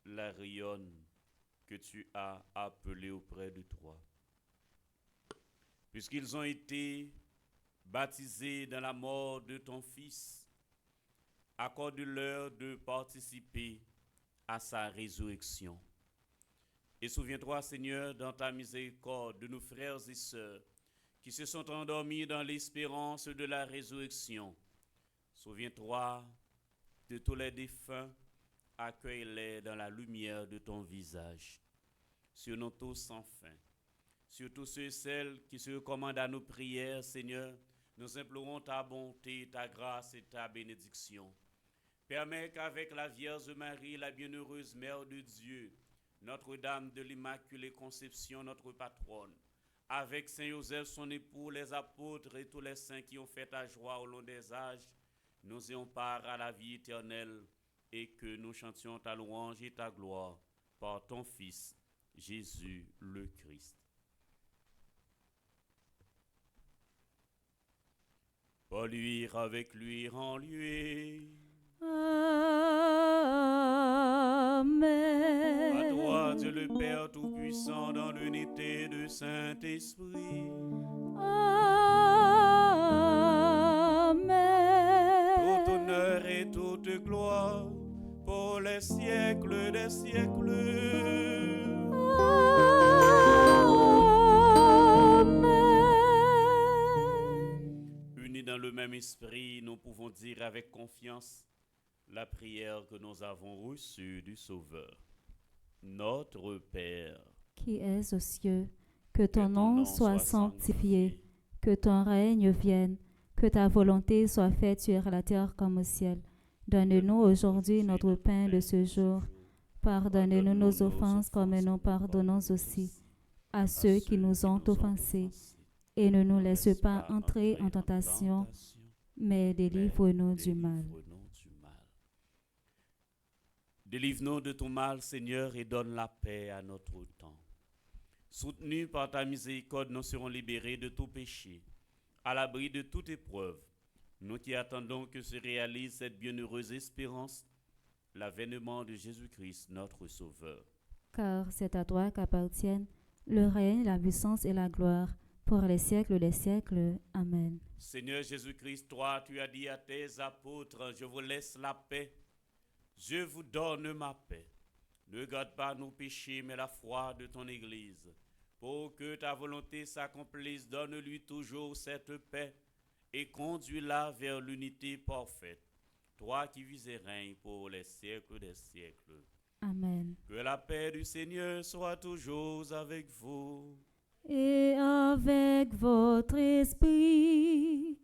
Larionne, que tu as appelé auprès de toi. Puisqu'ils ont été baptisés dans la mort de ton Fils, accorde-leur de participer à sa résurrection. Et souviens-toi, Seigneur, dans ta miséricorde, de nos frères et sœurs qui se sont endormis dans l'espérance de la résurrection. Souviens-toi de tous les défunts, accueille-les dans la lumière de ton visage. Sur nous tous sans fin, sur tous ceux et celles qui se recommandent à nos prières, Seigneur, nous implorons ta bonté, ta grâce et ta bénédiction. Permets qu'avec la Vierge Marie, la bienheureuse Mère de Dieu, Notre-Dame de l'Immaculée Conception, notre patronne, avec Saint Joseph, son époux, les apôtres et tous les saints qui ont fait ta joie au long des âges, nous ayons part à la vie éternelle et que nous chantions ta louange et ta gloire par ton Fils, Jésus le Christ. Par lui, avec lui, en lui. Amen. À toi, Dieu le Père Tout-Puissant, dans l'unité du Saint-Esprit. Amen. Tout honneur et toute gloire pour les siècles des siècles. Unis dans le même esprit, nous pouvons dire avec confiance la prière que nous avons reçue du Sauveur. Notre Père, qui es aux cieux, que ton nom soit sanctifié, que ton règne vienne, que ta volonté soit faite sur la terre comme au ciel. Donne-nous aujourd'hui notre pain de ce jour. Pardonne-nous nos offenses comme nous pardonnons aussi à ceux qui nous ont offensés. Et ne nous laisse pas entrer en tentation, mais délivre-nous du mal. Délivre-nous de tout mal, Seigneur, et donne la paix à notre temps. Soutenus par ta miséricorde, nous serons libérés de tout péché, à l'abri de toute épreuve. Nous qui attendons que se réalise cette bienheureuse espérance, l'avènement de Jésus-Christ, notre Sauveur. Car c'est à toi qu'appartiennent le règne, la puissance et la gloire, pour les siècles des siècles. Amen. Seigneur Jésus-Christ, toi, tu as dit à tes apôtres, je vous laisse la paix, je vous donne ma paix. Ne garde pas nos péchés, mais la foi de ton Église. Pour que ta volonté s'accomplisse, donne-lui toujours cette paix et conduis-la vers l'unité parfaite. Toi qui vis et règnes pour les siècles des siècles. Amen. Que la paix du Seigneur soit toujours avec vous. Et avec votre esprit.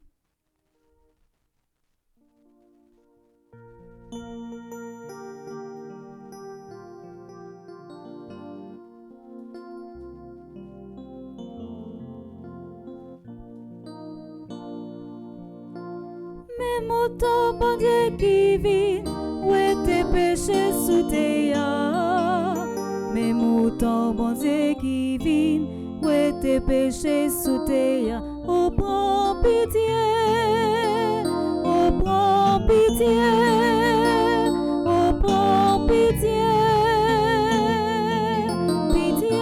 Même autant, bon Dieu qui vit, où est tes péchés sous tes yeux. Même autant, bon Dieu qui vit, où est tes péchés sous tes yeux. Oh, prends pitié, oh, prends pitié. pitié, oh prends pitié, pitié.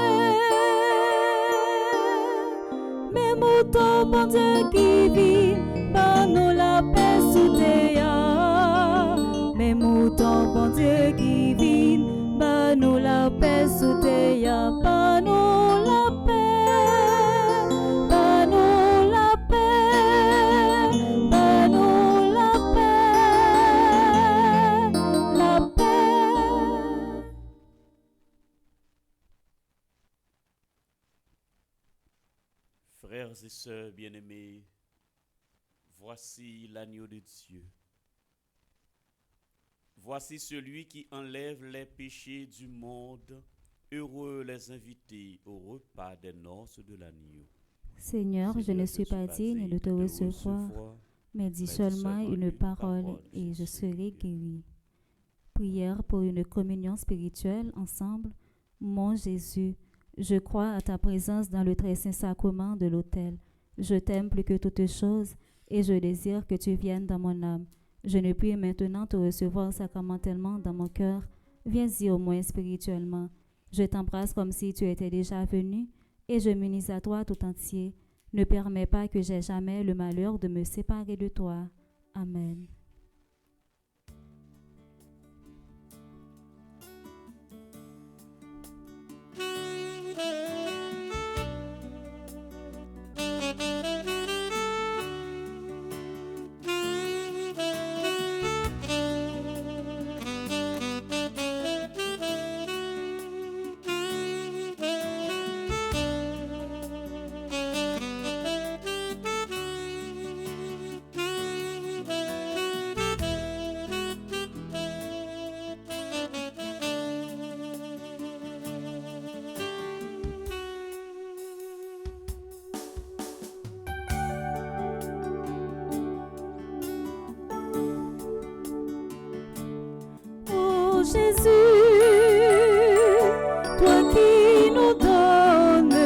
Mes moutons, bon Dieu qui vit, par nous la paix sous tes ya. Mes moutons, bon Dieu qui vit, par nous la paix sous tes ya. Par nous la paix, par nous la paix, par nous la paix, la paix. Frères et sœurs bien-aimés, voici l'agneau de Dieu. Voici celui qui enlève les péchés du monde. Heureux les invités au repas des noces de l'agneau. Seigneur, je ne suis pas digne de te recevoir, mais dis seulement une parole et je serai guéri. Prière pour une communion spirituelle ensemble. Mon Jésus, je crois à ta présence dans le très saint sacrement de l'autel. Je t'aime plus que toute chose et je désire que tu viennes dans mon âme. Je ne puis maintenant te recevoir sacramentellement dans mon cœur. Viens-y au moins spirituellement. Je t'embrasse comme si tu étais déjà venu et je m'unis à toi tout entier. Ne permets pas que j'aie jamais le malheur de me séparer de toi. Amen. Oh Jésus, toi qui nous donnes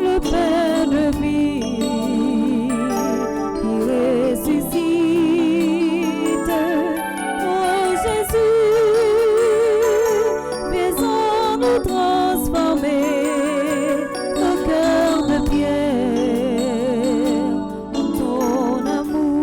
le pain de vie, qui ressuscite. Oh Jésus, viens en nous transformer nos cœurs de pierre en ton amour.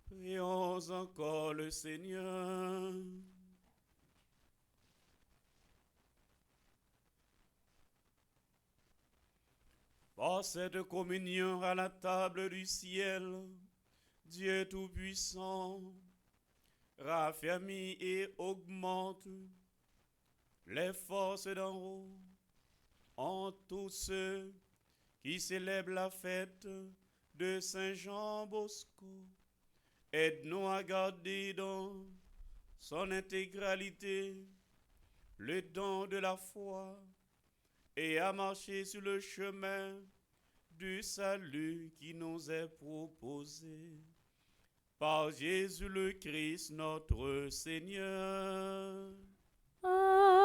Prions encore le Seigneur. Par cette communion à la table du ciel, Dieu Tout-Puissant raffermit et augmente les forces d'en haut en tous ceux qui célèbrent la fête de Saint Jean Bosco. Aide-nous à garder dans son intégralité le don de la foi et à marcher sur le chemin du salut qui nous est proposé par Jésus le Christ notre Seigneur. Amen.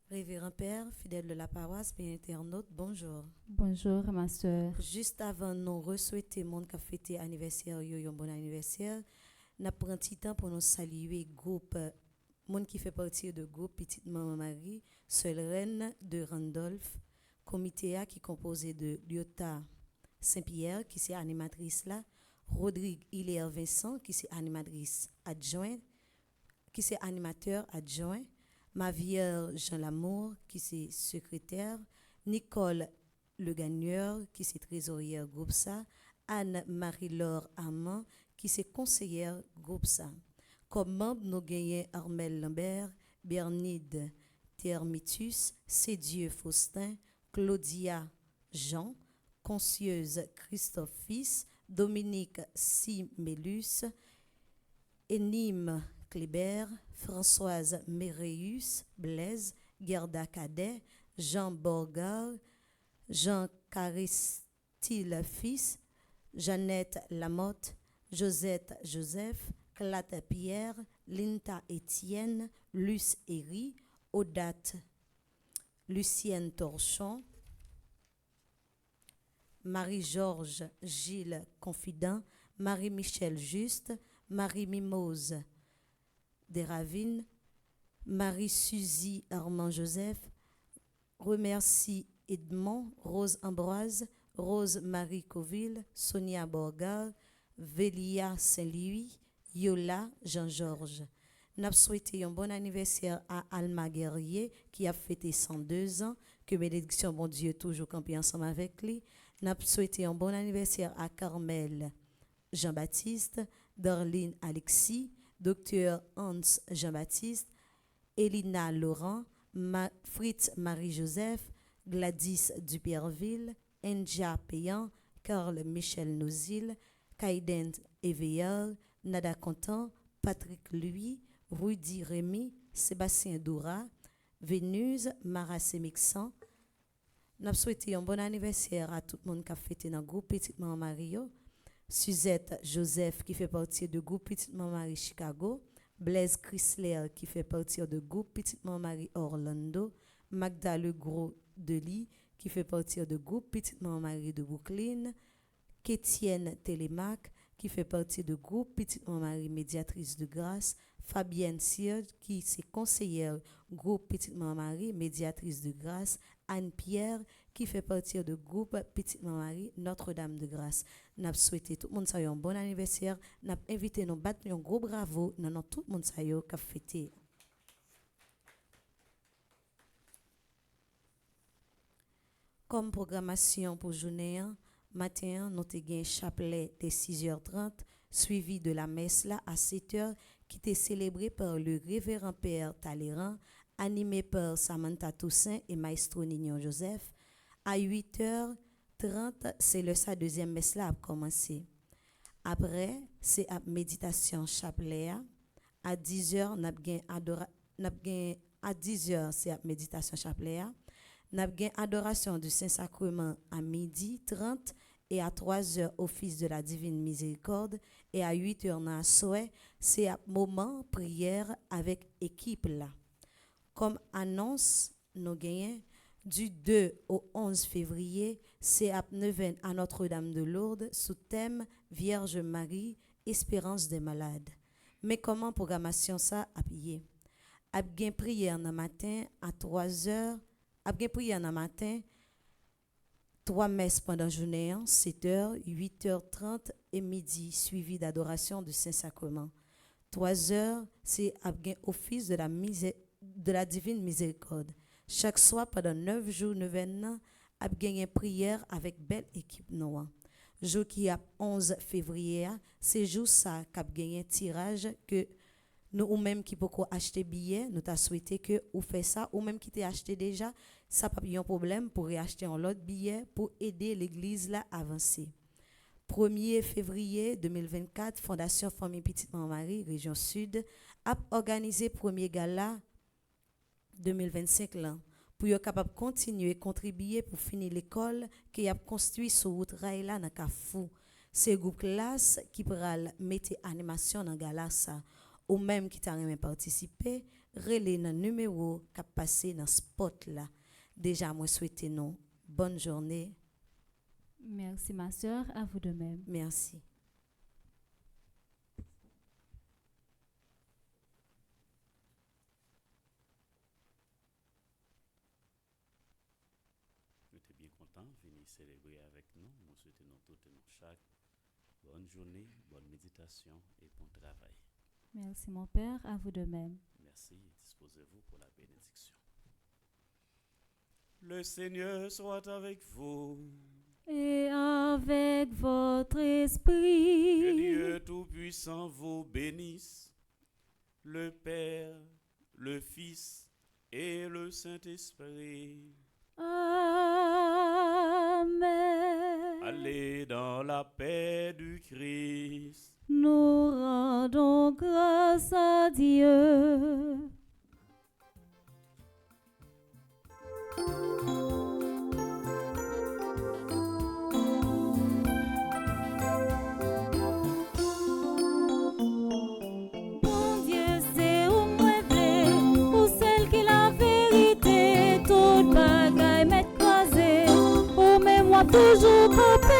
Révérend Père, fidèle de la paroisse, bien internaute, bonjour. Bonjour ma sœur. Juste avant nous souhaiter monde qui a fêté anniversaire, un bon anniversaire, nous prenons un petit temps pour nous saluer groupe monde qui fait partie de groupe Petite Maman Marie, Seule Reine de Randolph, comité A qui est composé de Lyota Saint-Pierre qui c'est animatrice là, Rodrigue Hilaire Vincent qui c'est animatrice adjointe, qui c'est animateur adjoint, Mavière Jean Lamour qui c'est secrétaire, Nicole Le Gagneur qui c'est trésorière groupe ça, Anne-Marie-Laure Amand qui c'est conseillère groupe ça. Comme membre, nous gagnons Armel Lambert, Bernide Thermitus, Cédieu Faustin, Claudia Jean, Concieuse Christophe Fils, Dominique Simélus, Énime Kléber, Françoise Méréus, Blaise, Gerda Cadet, Jean Borgard, Jean Caristil Fils, Jeannette Lamotte, Josette Joseph, Clate Pierre, Linta Étienne, Luce Héry, Odate Lucienne Torchon, Marie-Georges Gilles Confident, Marie-Michel Juste, Marie-Mimose Desravines, Marie-Suzy Armand Joseph, remercie Edmond, Rose Ambroise, Rose Marie Coville, Sonia Borgard, Vélia Saint-Louis, Yola Jean-Georges. Nous souhaitons un bon anniversaire à Alma Guerrier qui a fêté 102 ans. Que bénédiction, bon Dieu, toujours camper ensemble avec lui. Nous souhaitons un bon anniversaire à Carmel Jean-Baptiste, Darlene Alexis, Docteur Hans Jean-Baptiste, Elina Laurent, Fritz Marie-Joseph, Gladys Duperville, Enja Payan, Carl Michel Nozil, Kaiden Eveillard, Nada Contant, Patrick Louis, Rudy Rémy, Sébastien Doura, Vénus, Mara Semixan. Nous souhaitons un bon anniversaire à tout le monde qui a fêté dans le groupe Petite Maman Mario, Suzette Joseph qui fait partie du groupe Petite Maman Marie Chicago, Blaise Chrysler qui fait partie du groupe Petite Maman Marie Orlando, Magda Legros Delis qui fait partie du groupe Petite Maman Marie de Brooklyn, Kétienne Télémac qui fait partie du groupe Petite Maman Marie Médiatrice de Grâce, Fabienne Sieur qui est conseillère groupe Petite Maman Marie Médiatrice de Grâce, Anne-Pierre qui fait partie du groupe Petite Maman Marie Notre-Dame de Grâce. Nous souhaitons tout le monde un bon anniversaire. Nous invité nous battre un gros bravo dans tout le monde qui a fêté. Comme programmation pour journée, matin, nous avons un chapelet de 6h30, suivi de la messe là à 7h, qui était célébré par le révérend Père Talleyrand, animé par Samantha Toussaint et Maestro Nignon Joseph. À 8h30, c'est sa deuxième messe là a commencé. Après, c'est à méditation chapelet. À 10h, nous avons à 10h, c'est la méditation chapelet. Nous avons adoration du Saint-Sacrement à 12h30 et à 3h, office de la Divine Miséricorde. Et à 8h, dans souhait, c'est un moment prière avec équipe là. Comme annonce, nous gagnons du 2 au 11 février, c'est à neuvaine à Notre-Dame de Lourdes sous thème Vierge Marie, espérance des malades. Mais comment programmation ça à payer? A bien prière dans matin à 3h, a bien prière dans matin 3 messes pendant la journée, 7h, 8h30 et midi, suivi d'adoration du Saint-Sacrement. 3h, c'est un office de la Divine Miséricorde. Chaque soir, pendant 9 jours, 9 ans, a une prière avec belle équipe noire. Jour qui a 11 février, c'est jour ça qu'a gagné tirage que nous ou même qui peut acheter billets, nous t'a souhaité que ou fait ça ou même qui t'a acheté déjà, ça pas un problème pour acheter un autre billet pour aider l'église là à avancer. 1er février 2024, Fondation Famille Petite Marie, région Sud, a organisé premier gala 2025 là pour être capable de continuer à contribuer pour finir l'école qui a construit sur route rail là dans Kafou. C'est groupe classe qui pourra mettre animation dans gala ça ou même qui t'a même participer, relais dans numéro qui passé dans spot là. Déjà moi souhaiter nous bonne journée. Merci ma sœur, à vous de même. Merci. Nous sommes bien contents de venir célébrer avec nous. Nous souhaitons toutes et chaque bonne journée, bonne méditation et bon travail. Merci mon Père, à vous de même. Merci et disposez-vous pour la bénédiction. Le Seigneur soit avec vous. Et avec votre esprit. Que Dieu Tout-Puissant vous bénisse, le Père, le Fils et le Saint-Esprit. Amen. Allez dans la paix du Christ. Nous rendons grâce à Dieu. Bon Dieu, c'est où moi vrai, pour celle qui la vérité, toute bagaille m'est croisée, ou même moi toujours campé.